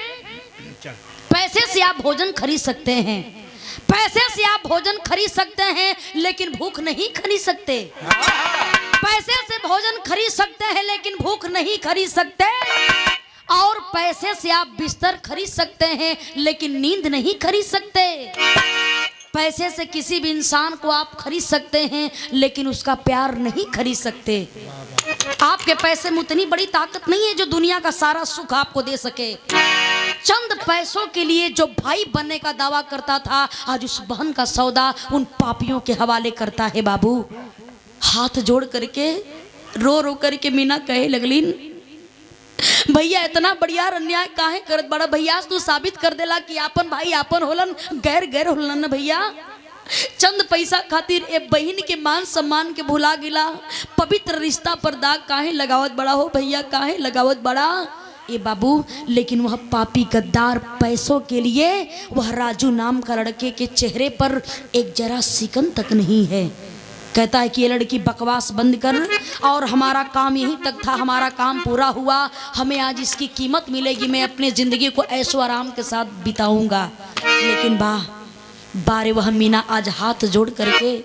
पैसे से आप भोजन खरीद सकते हैं, पैसे से आप भोजन खरीद सकते हैं, लेकिन भूख नहीं खरीद सकते। पैसे से भोजन खरीद सकते हैं लेकिन भूख नहीं खरीद सकते, और पैसे से आप बिस्तर खरीद सकते हैं लेकिन नींद नहीं खरीद सकते। पैसे से किसी भी इंसान को आप खरीद सकते हैं लेकिन उसका प्यार नहीं खरीद सकते। आपके पैसे में उतनी बड़ी ताकत नहीं है जो दुनिया का सारा सुख आपको दे सके। चंद पैसों के लिए जो भाई बनने का दावा करता था, आज उस बहन का सौदा उन पापियों के हवाले करता है। बाबू हाथ जोड़ करके रो रो करके मीना कहे लगली, भैया इतना बढ़िया अन्याय काहे करत बड़ा भैया? तू साबित कर देला कि आपन भाई आपन होलन, गैर गैर होलन ना भैया। चंद पैसा खातिर ए बहन के मान सम्मान के भुला गिला, पवित्र रिश्ता पर दाग काहे लगावत बड़ा हो भैया, काहे लगावत बड़ा? ए बाबू, लेकिन वह पापी गद्दार पैसों के लिए वह राजू नाम का लड़के के चेहरे पर एक जरा सिकन तक नहीं है। कहता है कि ये लड़की बकवास बंद कर, और हमारा काम यहीं तक था, हमारा काम पूरा हुआ, हमें आज इसकी कीमत मिलेगी, मैं अपने ज़िंदगी को ऐशो आराम के साथ बिताऊंगा। लेकिन बारे वह मीना आज हाथ जोड़ करके,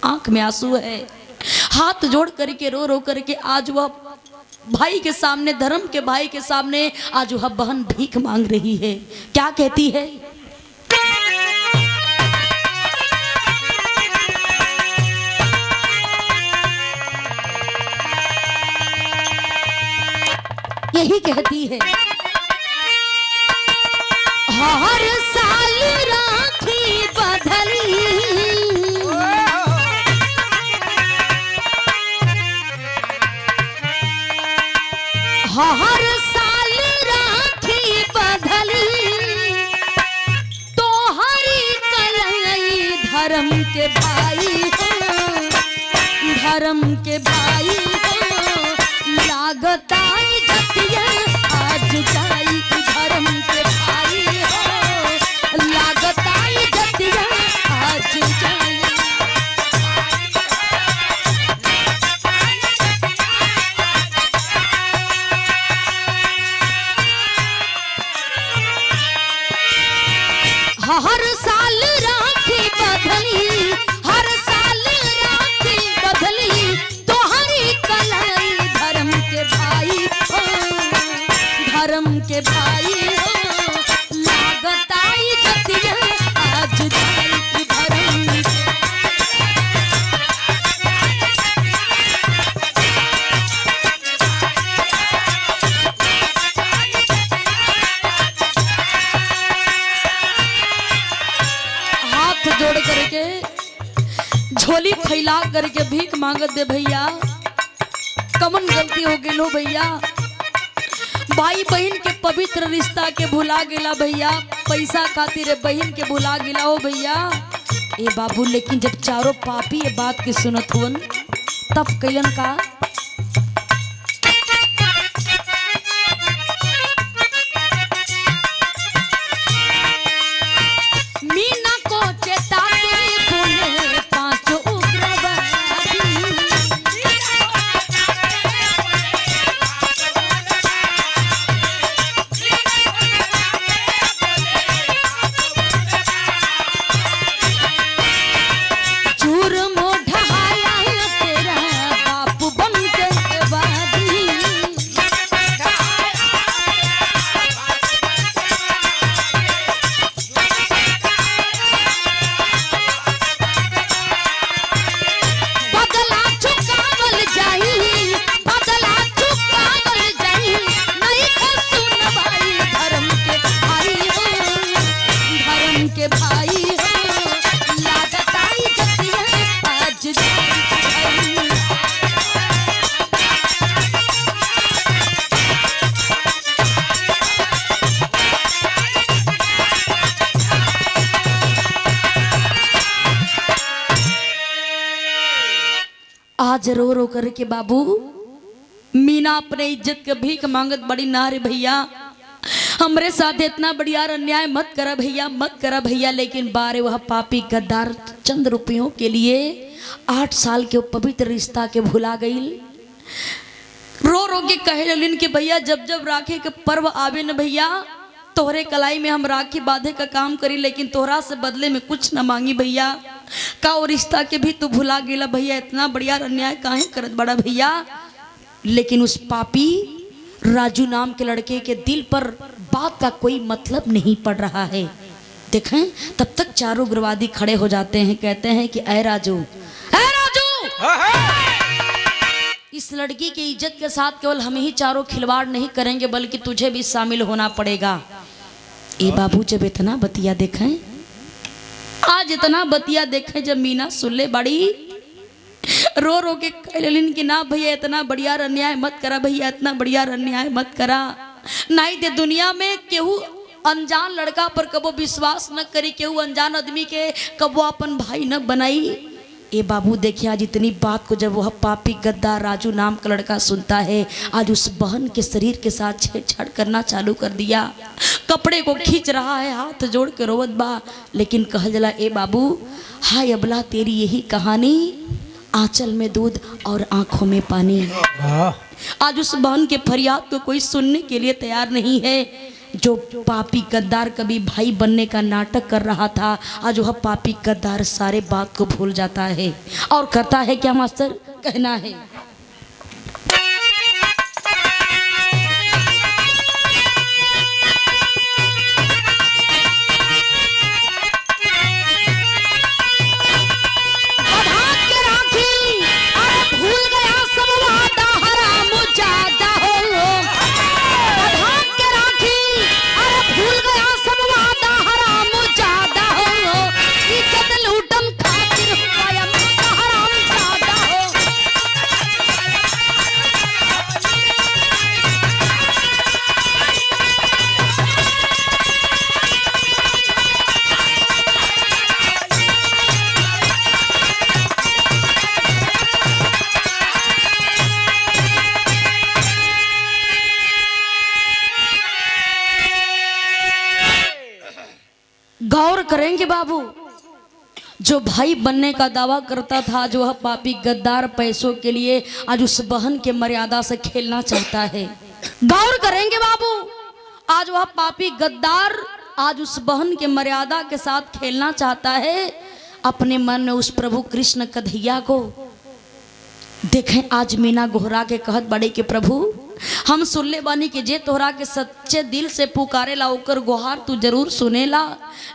आंख में आंसू है, हाथ जोड़ करके रो रो करके आज वह भाई के सामने, धर्म के भाई के सामने आज वह बहन भीख मांग रही है। क्या कहती है? भी कहती है हर साल राखी बदली, हर साल राखी बदली, तो हरी कलई धर्म के भाई हो, धर्म के भाई हो, लागता जतिया आज जाई, धर्म के भाई हो, लागता जतिया आज जाई। हर साल राखी बदली, हर साल राखी बदली, तो हरी कलाई धर्म के भाई हो, धर्म के भाई हो, लागताई जतिया आज जाई धर्म के। जोड़ करके झोली फैला करके भीख मांगत दे भैया, कमन गलती हो गई लो भैया, भाई बहन के पवित्र रिश्ता के भुला गेला भैया, पैसा खातिर बहन के भुला गेला हो भैया। ए बाबू लेकिन जब चारों पापी ये बात के सुनत हुवन तब कैलन का मीना को चेता के बोले पांच उग्रवादी, जुर्म ढहाया तेरा बाप बन के वादी, बदला चुकावल जाई, बदला चुकावल जाई, नहीं सुनवाई धर्म के भाई हो, धर्म के भाई हो, लागताई जतिया आज जाई। आज रो रो करके बाबू मीना अपने इज्जत के भीख मांगत बड़ी नारे भैया, हमरे साथ इतना बढ़िया अन्याय मत करा भैया, मत करा भैया। लेकिन बारे वह पापी गद्दार चंद रुपयों के लिए 8 साल के पवित्र रिश्ता के भुला गई। रो रो के कहे लिन कि भैया जब जब राखी के पर्व आवे न भैया, तोहरे कलाई में हम राखी बांधे का काम करी, लेकिन तोहरा से बदले में कुछ न मांगी भैया। का और रिश्ता के भी तू भुला गेला भैया, इतना बढ़िया अन्याय काहे करत बड़ा भैया। लेकिन उस पापी राजू नाम के लड़के के दिल पर बात का कोई मतलब नहीं पड़ रहा है। देखें तब तक चारों उग्रवादी खड़े हो जाते हैं, कहते हैं कि ऐ राजू, ऐ राजू, इस लड़की की इज्जत के साथ केवल हम ही चारों खिलवाड़ नहीं करेंगे, बल्कि तुझे भी शामिल होना पड़ेगा। ए बाबू जब इतना बतिया देखें, आज इतना बतिया देखें, जब मीना सुल्ले बड़ी रो रो के कहलिन कि ना भैया इतना बढ़िया अन्याय मत करा भैया, इतना बढ़िया अन्याय मत करा। नहीं ते दुनिया में केहू अनजान लड़का पर कबो विश्वास न करी, केहू अनजान आदमी के कबो अपन भाई न बनाई। ए बाबू देखिए आज इतनी बात को जब वह पापी गद्दार राजू नाम का लड़का सुनता है, आज उस बहन के शरीर के साथ छेड़छाड़ करना चालू कर दिया, कपड़े को खींच रहा है, हाथ जोड़ के रोवत बा। लेकिन कहल जला ए बाबू, हाय अबला तेरी यही कहानी, आंचल में दूध और आंखों में पानी। आज उस बहन के फरियाद को कोई सुनने के लिए तैयार नहीं है। जो पापी गद्दार कभी भाई बनने का नाटक कर रहा था, आज वह पापी गद्दार सारे बात को भूल जाता है और करता है क्या मास्टर, कहना है करेंगे बाबू, जो भाई बनने का दावा करता था, जो वह पापी गद्दार पैसों के लिए आज उस बहन के मर्यादा से खेलना चाहता है। गौर करेंगे बाबू, आज वह पापी गद्दार आज उस बहन के मर्यादा के साथ खेलना चाहता है। अपने मन में उस प्रभु कृष्ण कन्हैया को देखें। आज मीना गोहरा के कहत बड़े के प्रभु, हम सुनले बानी कि जे तोहरा के सच्चे दिल से पुकारेला ओकर गुहार तू जरूर सुनेला।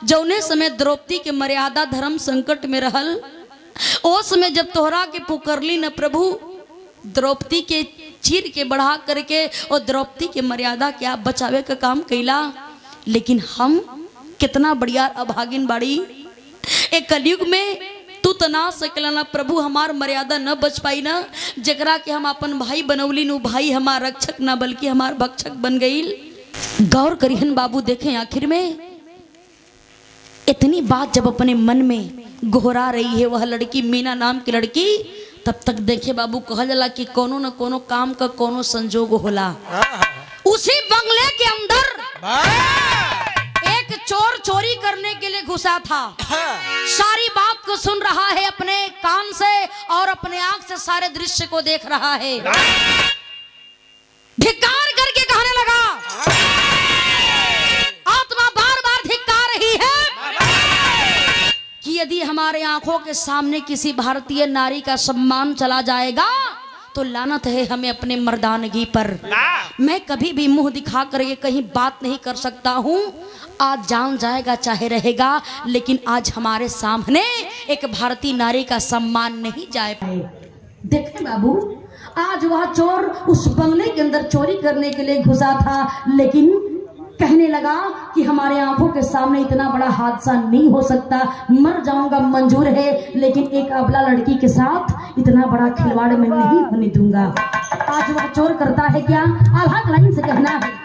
जौने समय द्रौपदी के मर्यादा धर्म संकट में रहल, ओ समय जब तोहरा के पुकारली न प्रभु, द्रौपदी के चीर के बढ़ा करके और द्रौपदी के मर्यादा के आप बचावे का काम कैला। लेकिन हम कितना बढ़िया अभागिन बाड़ी, एक कलयुग में तू तो ना सकला ना प्रभु, हमार मर्यादा न बच पाई ना। जकरा के हम अपन भाई बनौली नु भाई हमार रक्षक ना बल्कि हमार भक्षक बन गई। गौर करिहन बाबू, देखें आखिर में इतनी बात जब अपने मन में गोहरा रही है वह लड़की मीना नाम की लड़की, तब तक देखे बाबू कहल जाला कि कोनो न कोनो काम का कोनो संजोग होला। उसी बंगले के अंदर एक चोर चोरी करने के लिए घुसा था। सारी बात को सुन रहा है अपने कान से और अपने आंख से सारे दृश्य को देख रहा है। धिक्कार करके कहने लगा, आत्मा बार बार धिक्कार रही है कि यदि हमारे आंखों के सामने किसी भारतीय नारी का सम्मान चला जाएगा तो लानत है हमें अपने मर्दानगी पर। मैं कभी भी मुंह दिखा करके कहीं बात नहीं कर सकता हूँ। आज जान जाएगा चाहे रहेगा, लेकिन आज हमारे सामने एक भारतीय नारी का सम्मान नहीं जाए पाए। देखें बाबू, आज वह चोर उस बंगले के अंदर चोरी करने के लिए घुसा था, लेकिन कहने लगा कि हमारे आंखों के सामने इतना बड़ा हादसा नहीं हो सकता, मर जाऊंगा मंजूर है, लेकिन एक अबला लड़की के साथ इतना बड़ा खिलवाड़ मैं नहीं होने दूंगा। आज वह चोर करता है क्या, आल्हा लाइन से कहना है।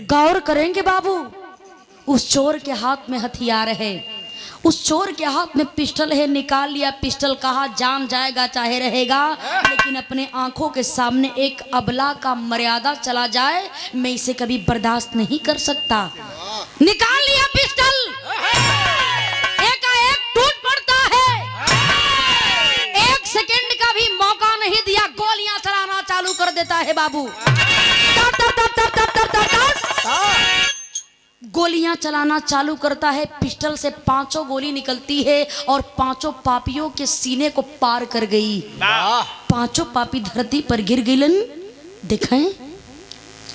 गौर करेंगे बाबू, उस चोर के हाथ में हथियार है, उस चोर के हाथ में पिस्टल है। निकाल लिया पिस्टल, कहा जान जाएगा चाहे रहेगा, लेकिन अपने आंखों के सामने एक अबला का मर्यादा चला जाए मैं इसे कभी बर्दाश्त नहीं कर सकता। निकाल लिया पिस्टल, एकाएक टूट पड़ता है। एक सेकंड का भी मौका नहीं दिया, गोलियां चलाना चालू कर देता है बाबू। गोलियां चलाना चालू करता है, पिस्टल से 5 गोली निकलती है और 5 पापियों के सीने को पार कर गई। 5 पापी धरती पर गिर गईलन। देखें,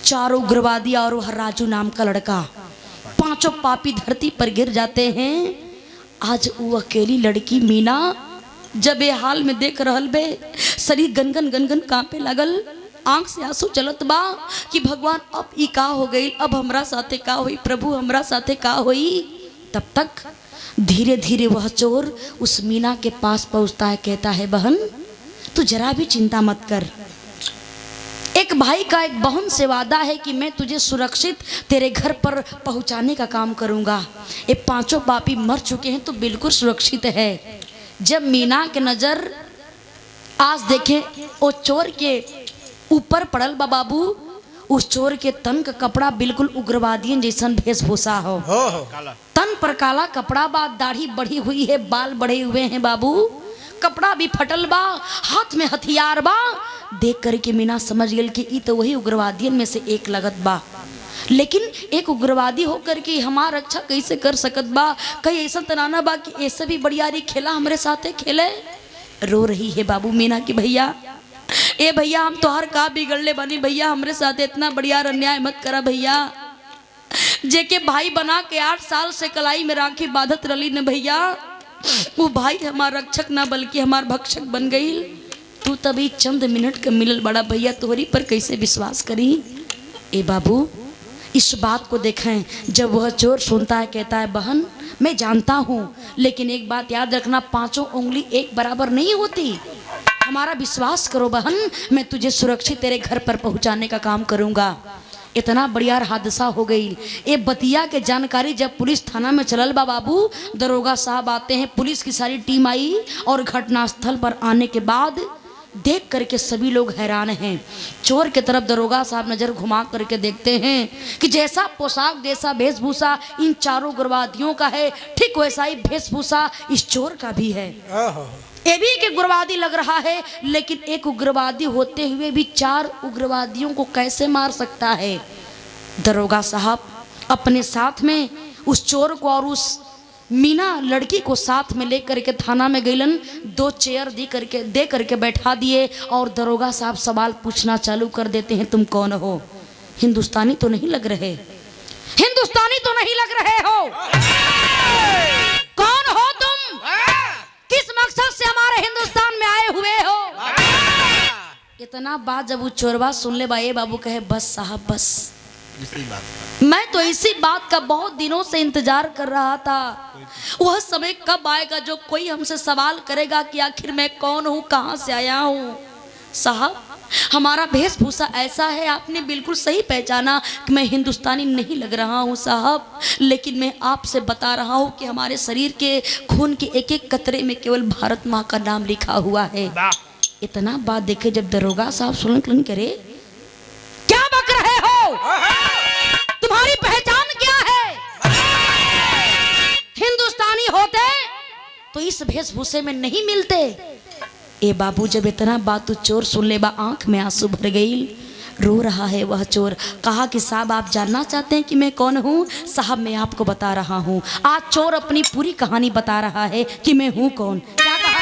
4 उग्रवादी और वह राजू नाम का लड़का, 5 पापी धरती पर गिर जाते हैं। आज वो अकेली लड़की मीना जब ये हाल में देख रहल बे, शरीर गनगन गनगन कांपे लगल, आंख से आंसू चलत बा कि भगवान अब ई का हो गई, अब हमरा साथे का होई, प्रभु हमरा साथे का होई। तब तक धीरे धीरे वह चोर उस मीना के पास पहुंचता है, कहता है बहन तू जरा भी चिंता मत कर, एक एक भाई का एक बहन से वादा है कि मैं तुझे सुरक्षित तेरे घर पर पहुंचाने का काम करूंगा। ये पांचों पापी मर चुके हैं तो बिल्कुल सुरक्षित है। जब मीना के नजर आज देखे वो चोर के ऊपर पड़ल बाबू, उस चोर के तन का कपड़ा बिल्कुल उग्रवादियों जैसन वेशभूषा हो। तन पर काला कपड़ा बा, दाढ़ी बढ़ी हुई है, बाल बढ़े हुए हैं बाबू, कपड़ा भी फटल बा, हाथ में हथियार बा। देख करके मीना समझ गई कि ई तो वही उग्रवादियों में से एक लगत बा। लेकिन एक उग्रवादी होकर के हमार रक्षा कैसे कर सकत बा? कहीं ऐसा तनाना बा कि ऐसे भी बढ़ियारी खेला हमरे साथे खेले। रो रही है बाबू मीना की भैया, ए भैया हम तोहर का बिगड़ले बनी भैया, हमरे साथ इतना बढ़िया अन्याय मत करा भैया। जेके भाई बना के 8 साल से कलाई में राखी बाधत रली न भैया, वो भाई हमार रक्षक ना बल्कि हमार भक्षक बन गई। तू तभी चंद मिनट के मिलल बड़ा भैया, तोहरी पर कैसे विश्वास करी? ए बाबू इस बात को देखें, जब वह चोर सुनता है कहता है बहन मैं जानता हूँ, लेकिन एक बात याद रखना, 5 उंगली एक बराबर नहीं होती। हमारा विश्वास करो बहन, मैं तुझे सुरक्षित तेरे घर पर पहुंचाने का काम करूंगा। इतना बढ़िया हादसा हो गई। ये बतिया के जानकारी जब पुलिस थाना में चलल बा बाबू, दरोगा साहब आते हैं, पुलिस की सारी टीम आई और घटनास्थल पर आने के बाद देख करके सभी लोग हैरान हैं। चोर के तरफ दरोगा साहब नजर घुमा करके देखते हैं कि जैसा पोशाक जैसा वेशभूषा इन चारों उग्रवादियों का है, ठीक वैसा ही वेशभूषा इस चोर का भी है। ये भी एक उग्रवादी लग रहा है, लेकिन एक उग्रवादी होते हुए भी 4 उग्रवादियों को कैसे मार सकता है? दरोगा साहब अपने साथ में उस चोर को और उस मीना लड़की को साथ में लेकर के थाना में गईलन। 2 चेयर दे करके बैठा दिए और दरोगा साहब सवाल पूछना चालू कर देते हैं, तुम कौन हो? हिंदुस्तानी तो नहीं लग रहे, हिंदुस्तानी तो नहीं लग रहे हो, कौन हो तुम? किस मकसद से हमारे हिंदुस्तान में आए हुए हो? इतना बात जब वो चोरवा सुन ले बाए बाबू कहे बस साहब बस, मैं तो इसी बात का बहुत दिनों से इंतजार कर रहा था। वह समय कब आएगा जो कोई हमसे सवाल करेगा कि आखिर मैं कौन हूँ, कहाँ से आया हूँ। साहब हमारा वेशभूषा ऐसा है, आपने बिल्कुल सही पहचाना कि मैं हिंदुस्तानी नहीं लग रहा हूँ साहब, लेकिन मैं आपसे बता रहा हूँ कि हमारे शरीर के खून के एक एक कतरे में केवल भारत माँ का नाम लिखा हुआ है। इतना बात देखे जब दरोगा साहब सुन करे, क्या बक रहे हो? तुम्हारी पहचान क्या है? हिंदुस्तानी होते तो इस वेशभूषे में नहीं मिलते। ए बाबू जब इतना बात तो चोर सुन ले बा, आंख में आंसू भर गई, रो रहा है वह चोर। कहा कि साहब आप जानना चाहते हैं कि मैं कौन हूँ? साहब मैं आपको बता रहा हूँ। आज चोर अपनी पूरी कहानी बता रहा है कि मैं हूँ कौन। क्या कहा?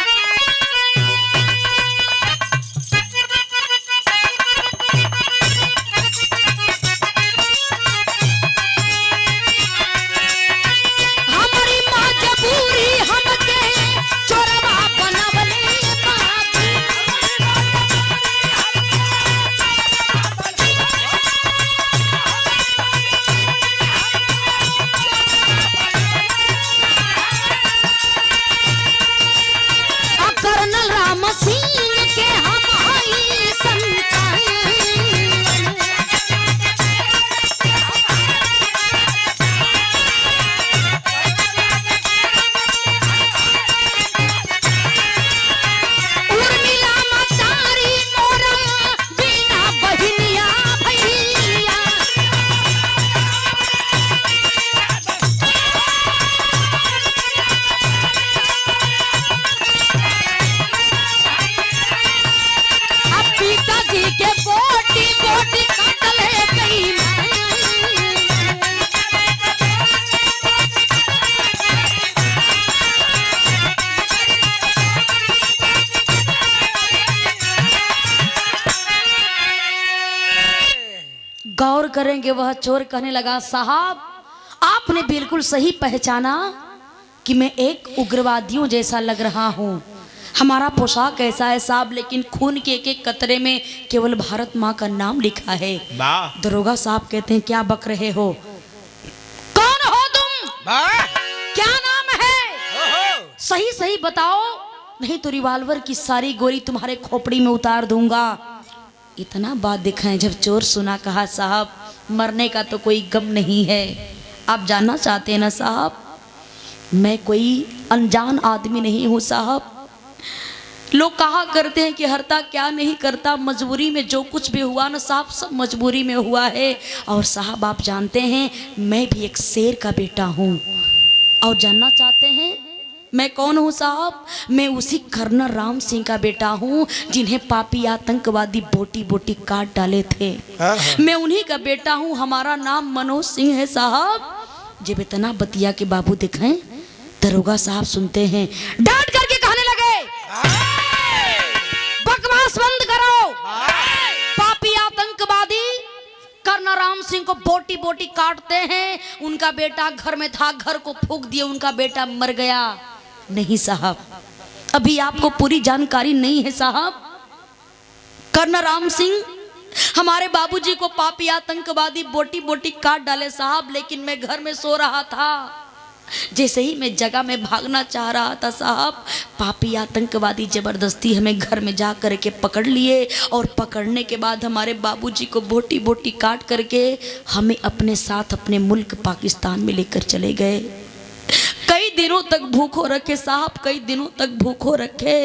गौर करेंगे वह चोर कहने लगा, साहब आपने बिल्कुल सही पहचाना कि मैं एक उग्रवादियों जैसा लग रहा हूँ। हमारा पोशाक ऐसा है साहब, लेकिन खून के एक एक कतरे में केवल भारत माँ का नाम लिखा है। दरोगा साहब कहते हैं क्या बक रहे हो? कौन हो तुम? क्या नाम है? सही सही बताओ, नहीं तो रिवाल्वर की सारी गोली तुम्हारे खोपड़ी में उतार दूंगा। इतना बात दिखाएं। जब चोर सुना कहा साहब मरने का तो कोई गम नहीं है। आप जानना चाहते हैं ना साहब, मैं कोई अनजान आदमी नहीं हूँ साहब। लोग कहा करते हैं कि हरता क्या नहीं करता, मजबूरी में जो कुछ भी हुआ ना साहब सब मजबूरी में हुआ है। और साहब आप जानते हैं मैं भी एक शेर का बेटा हूँ। और जानना चाहते हैं मैं कौन हूँ साहब? मैं उसी कर्नल राम सिंह का बेटा हूँ जिन्हें पापी आतंकवादी बोटी बोटी काट डाले थे। मैं उन्हीं का बेटा हूँ। हमारा नाम मनोज सिंह है साहब। जब इतना बतिया के बाबू दिखाएं, दरोगा साहब सुनते हैं, डांट करके कहने लगे बकवास बंद करो। पापी आतंकवादी कर्नल राम सिंह को बोटी बोटी काटते हैं। उनका बेटा घर में था, घर को फूंक दिया, उनका बेटा मर गया। नहीं साहब, अभी आपको पूरी जानकारी नहीं है साहब। कर्नल राम सिंह हमारे बाबूजी को पापी आतंकवादी बोटी बोटी काट डाले साहब। लेकिन मैं घर में सो रहा था, जैसे ही मैं जगह में भागना चाह रहा था साहब, पापी आतंकवादी जबरदस्ती हमें घर में जा करके पकड़ लिए। और पकड़ने के बाद हमारे बाबूजी को बोटी बोटी काट करके हमें अपने साथ अपने मुल्क पाकिस्तान में लेकर चले गए। कई दिनों तक भूखों रखे साहब, कई दिनों तक भूखों रखे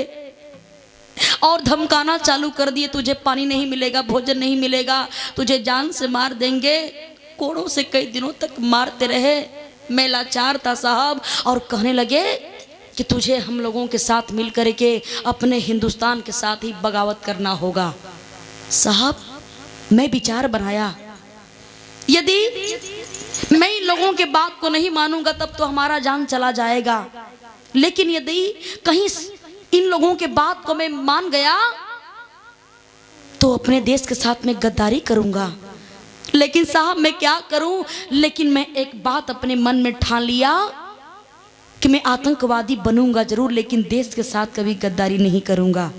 और धमकाना चालू कर दिए, तुझे पानी नहीं मिलेगा, भोजन नहीं मिलेगा, तुझे जान से मार देंगे। कोड़ों से कई दिनों तक मारते रहे। मैं लाचार था साहब और कहने लगे कि तुझे हम लोगों के साथ मिल करके अपने हिंदुस्तान के साथ ही बगावत करना होगा। साहब मैं विचार बनाया, यदि मैं इन लोगों के बात को नहीं मानूंगा तब तो हमारा जान चला जाएगा। लेकिन यदि कहीं इन लोगों के बात को मैं मान गया तो अपने देश के साथ में गद्दारी करूंगा। लेकिन साहब मैं क्या करूं? लेकिन मैं एक बात अपने मन में ठान लिया कि मैं आतंकवादी बनूंगा जरूर, लेकिन देश के साथ कभी गद्दारी नहीं करूंगा।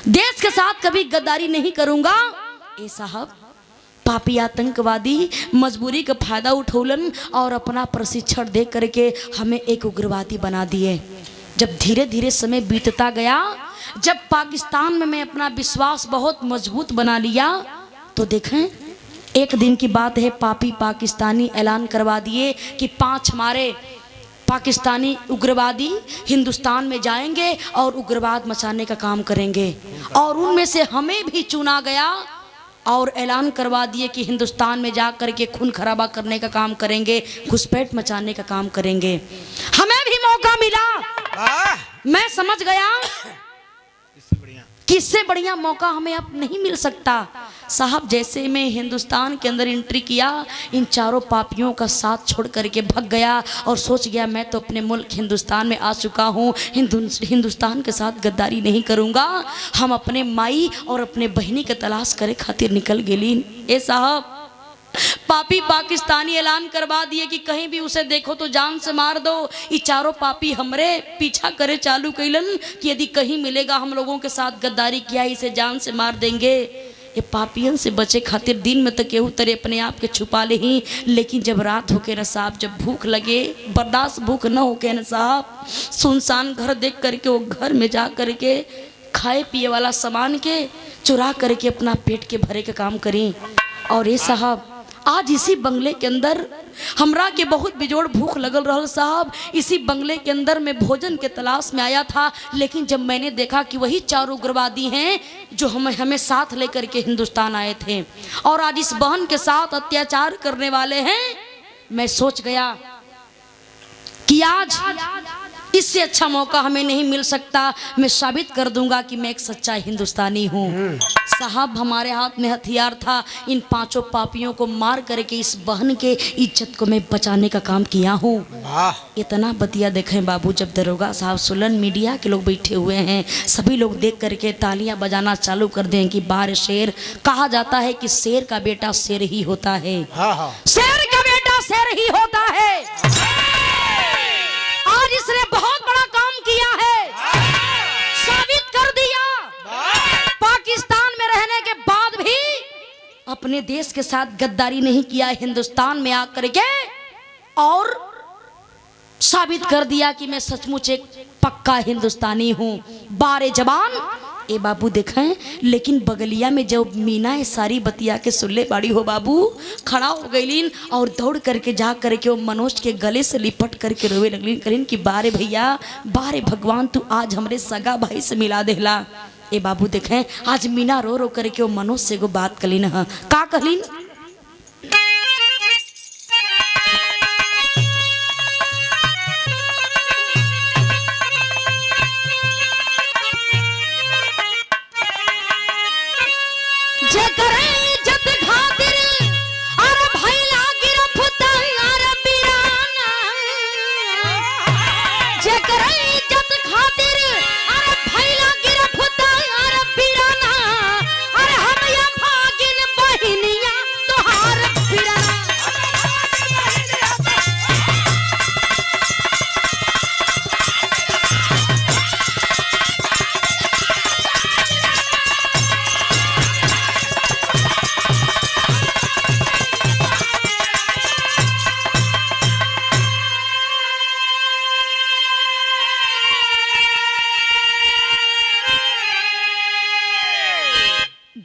देश के साथ कभी गद्दारी नहीं करूंगा। ए साहब पापी आतंकवादी मजबूरी का फायदा उठौलन और अपना प्रशिक्षण दे करके हमें एक उग्रवादी बना दिए। जब धीरे धीरे समय बीतता गया, जब पाकिस्तान में मैं अपना विश्वास बहुत मजबूत बना लिया, तो देखें एक दिन की बात है, पापी पाकिस्तानी ऐलान करवा दिए कि 5 हमारे पाकिस्तानी उग्रवादी हिंदुस्तान में जाएंगे और उग्रवाद मचाने का काम करेंगे। और उनमें से हमें भी चुना गया और ऐलान करवा दिए कि हिंदुस्तान में जा कर के खून खराबा करने का काम करेंगे, घुसपैठ मचाने का काम करेंगे। हमें भी मौका मिला। मैं समझ गया कि इससे बढ़िया मौका हमें अब नहीं मिल सकता। साहब जैसे मैं हिंदुस्तान के अंदर एंट्री किया, इन चारों पापियों का साथ छोड़ करके भाग गया और सोच गया मैं तो अपने मुल्क हिंदुस्तान में आ चुका हूँ, हिंदुस्तान के साथ गद्दारी नहीं करूँगा। हम अपने माई और अपने बहनी का तलाश करे खातिर निकल गेली। ए साहब पापी पाकिस्तानी ऐलान करवा दिए कि कहीं भी उसे देखो तो जान से मार दो। ये चारों पापी हमरे पीछा करे चालू कैलन कि यदि कहीं मिलेगा हम लोगों के साथ गद्दारी किया इसे जान से मार देंगे। ये पापियन से बचे खातिर दिन में तो केहू तरह अपने आप के छुपा ले ही, लेकिन जब रात होके न साहब, जब भूख लगे, बर्दाश्त भूख न होके न साहब, सुनसान घर देख करके वो घर में जा करके खाए पिए वाला सामान के चुरा करके अपना पेट के भरे के काम करी। और ये साहब आज इसी बंगले के अंदर हमरा के बहुत बेजोड़ भूख लगल रहल साहब। इसी बंगले के अंदर मैं भोजन के तलाश में आया था, लेकिन जब मैंने देखा कि वही 4 उग्रवादी हैं जो हमें साथ लेकर के हिंदुस्तान आए थे और आज इस बहन के साथ अत्याचार करने वाले हैं, मैं सोच गया कि आज इससे अच्छा मौका हमें नहीं मिल सकता। मैं साबित कर दूंगा कि मैं एक सच्चा हिंदुस्तानी हूँ। साहब हमारे हाथ में हथियार था, इन 5 पापियों को मार करके इस बहन के इज्जत को मैं बचाने का काम किया हूँ। इतना बतिया देखें बाबू, जब दरोगा साहब सुलन, मीडिया के लोग बैठे हुए हैं, सभी लोग देख करके तालियां बजाना चालू कर दें कि बार शेर। कहा जाता है कि शेर का बेटा शेर ही होता है, शेर का बेटा शेर ही होता है। आज इसने बहुत बड़ा काम किया है, साबित कर दिया पाकिस्तान में रहने के बाद भी अपने देश के साथ गद्दारी नहीं किया, हिंदुस्तान में आकर के और साबित कर दिया कि मैं सचमुच एक पक्का हिंदुस्तानी हूँ। बारे जबान ए बाबू देखें, लेकिन बगलिया में जब मीना ये सारी बतिया के सुल्ले बाड़ी हो बाबू खड़ा हो गईलीन और दौड़ करके जा करके वो मनोज के गले से लिपट करके रोवे लगलीन, करीन कि बारे भैया बारे भगवान तू आज हमरे सगा भाई से मिला देला। ए बाबू देखें, आज मीना रो रो करके वो मनोज से एगो बात कलीन, का कहलीन,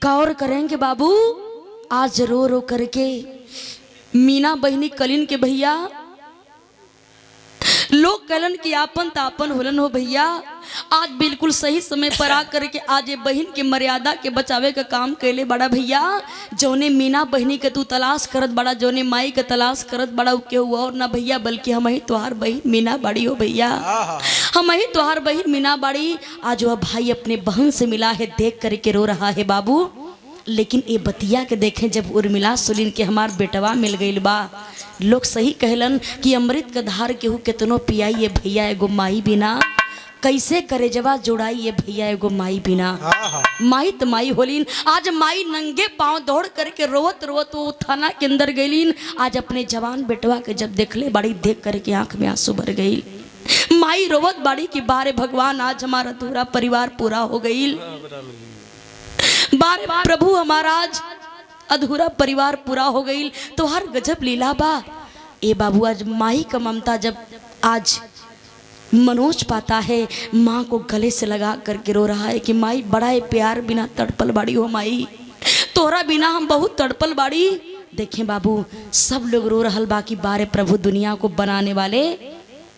गौर करेंगे बाबू, आज रो रो करके मीना बहनी कलिन के भैया लोग कहलन कि आपन तापन होलन हो भैया, आज बिल्कुल सही समय पर आ करके आज ये बहन के मर्यादा के बचावे का काम कैले बड़ा भैया। जौने मीना बहनी के तू तलाश करत बड़ा, जौने माई के तलाश करत बड़ा, के हुआ और ना भैया बल्कि हम ही तुहार बहन मीना बाड़ी हो भैया, हम ही तुहार बहन मीना बाड़ी। आज वह भाई अपने बहन से मिला है, देख करके रो रहा है बाबू। लेकिन ये बतिया के देखें जब उर्मिला सुलिन के हमार बेटवा मिल गई बा, लोग सही कहलन कि अमृत का धार केहू केतनो पियाई भैया एगो माई बिना, कैसे करे जवा जोड़ाई ये भैया एगो माई बिना। माई तो माई होलीन, आज माई नंगे पांव दौड़ करके रोवत रोवत वो थाना के अंदर गईलीन। आज अपने जवान बेटवा के जब देखले बड़ी, देख करके आंख में आंसू भर गई। माई रोवत बाड़ी की बारे भगवान आज हमारा पूरा परिवार पूरा हो गई, बारे प्रभु हमारा आज अधूरा परिवार पूरा हो गई। तो हर गजब लीला बा ए बाबू। आज माई का ममता जब आज मनोज पाता है, माँ को गले से लगा करके रो रहा है कि माई बड़ा प्यार बिना तड़पल बाड़ी हो माई, तोरा बिना हम बहुत तड़पल बाड़ी। देखें बाबू, सब लोग रो रहल बाकी बारे प्रभु दुनिया को बनाने वाले।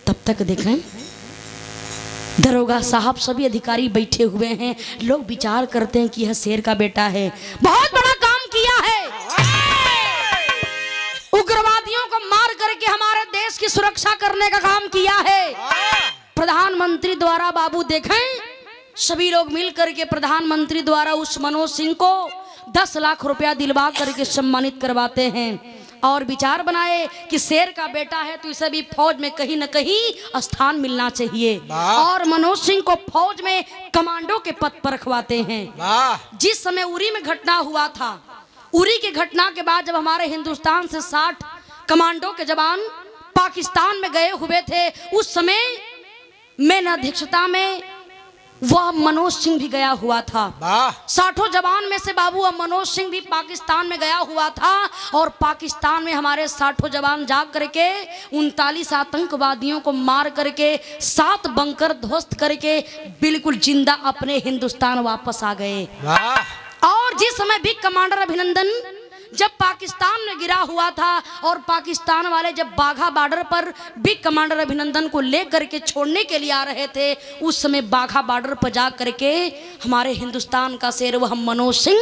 तब तक देखें दरोगा साहब सभी अधिकारी बैठे हुए हैं, लोग विचार करते हैं कि यह शेर का बेटा है, बहुत बड़ा काम किया है, उग्रवादियों को मार करके हमारे देश की सुरक्षा करने का काम किया है प्रधानमंत्री द्वारा। बाबू देखें सभी लोग मिल करके प्रधानमंत्री द्वारा उस मनोज सिंह को 10 लाख रुपया दिलवा करके सम्मानित करवाते हैं और विचार बनाए कि शेर का बेटा है तो इसे भी फौज में कहीं न कहीं स्थान मिलना चाहिए और मनोज सिंह को फौज में कमांडो के पद पर रखवाते हैं। जिस समय उरी में घटना हुआ था, उरी की घटना के बाद जब हमारे हिंदुस्तान से 60 कमांडो के जवान पाकिस्तान में गए हुए थे, उस समय मेरी अध्यक्षता में वह मनोज सिंह भी गया हुआ था। 60 जवान में से बाबू मनोज सिंह भी पाकिस्तान में गया हुआ था और पाकिस्तान में हमारे 60 जवान जा करके 39 आतंकवादियों को मार करके 7 बंकर ध्वस्त करके बिल्कुल जिंदा अपने हिंदुस्तान वापस आ गए। और जिस समय भी कमांडर अभिनंदन जब पाकिस्तान में गिरा हुआ था और पाकिस्तान वाले जब बाघा बॉर्डर पर बिग कमांडर अभिनंदन को लेकर के छोड़ने के लिए आ रहे थे, उस समय बाघा बॉर्डर पर जा करके हमारे हिंदुस्तान का शेर वह मनोज सिंह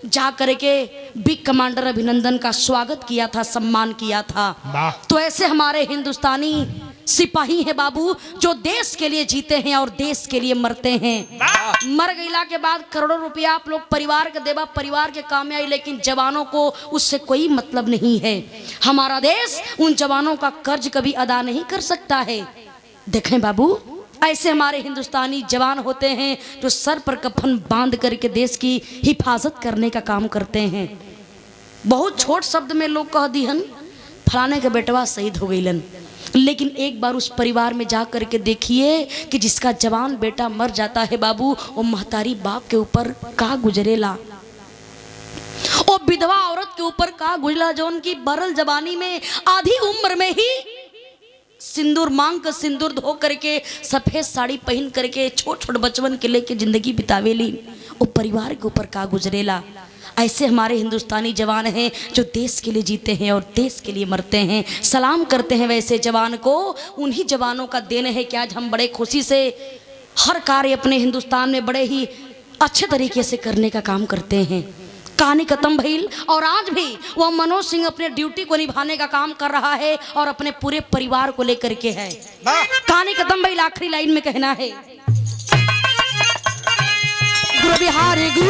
जा करके बिग कमांडर अभिनंदन का स्वागत किया था, सम्मान किया था। तो ऐसे हमारे हिंदुस्तानी सिपाही हैं बाबू जो देश के लिए जीते हैं और देश के लिए मरते हैं। मर गईला के बाद करोड़ों रुपया आप लोग परिवार के देवा, परिवार के काम आई, लेकिन जवानों को उससे कोई मतलब नहीं है। हमारा देश उन जवानों का कर्ज कभी अदा नहीं कर सकता है। देखें बाबू, ऐसे हमारे हिंदुस्तानी जवान होते हैं जो सर पर कफन बांध करके देश की हिफाजत करने का काम करते हैं। बहुत छोट शब्द में लोग कह दिहन फलाने के बेटवा शहीद हो गईलन, लेकिन एक बार उस परिवार में जा करके देखिए कि जिसका जवान बेटा मर जाता है बाबू, वो महतारी बाप के ऊपर का गुजरेला, वो विधवा औरत के ऊपर का गुजला जो उनकी बरल जवानी में आधी उम्र में ही सिंदूर मांग कर, सिंदूर धो करके, सफेद साड़ी पहन करके छोट छोट बचवन के लेके जिंदगी बितावेली, वो परिवार के ऊपर का गुजरेला। ऐसे हमारे हिंदुस्तानी जवान हैं जो देश के लिए जीते हैं और देश के लिए मरते हैं। सलाम करते हैं वैसे जवान को। उन्हीं जवानों का देन है कि आज हम बड़े खुशी से हर कार्य अपने हिंदुस्तान में बड़े ही अच्छे तरीके से करने का काम करते हैं। कहानी खत्म भइल और आज भी वह मनोज सिंह अपने ड्यूटी को निभाने का काम कर रहा है और अपने पूरे परिवार को लेकर के है। कहानी खत्म भइल, आखिरी लाइन में कहना है, गुरु बिहारी गुरु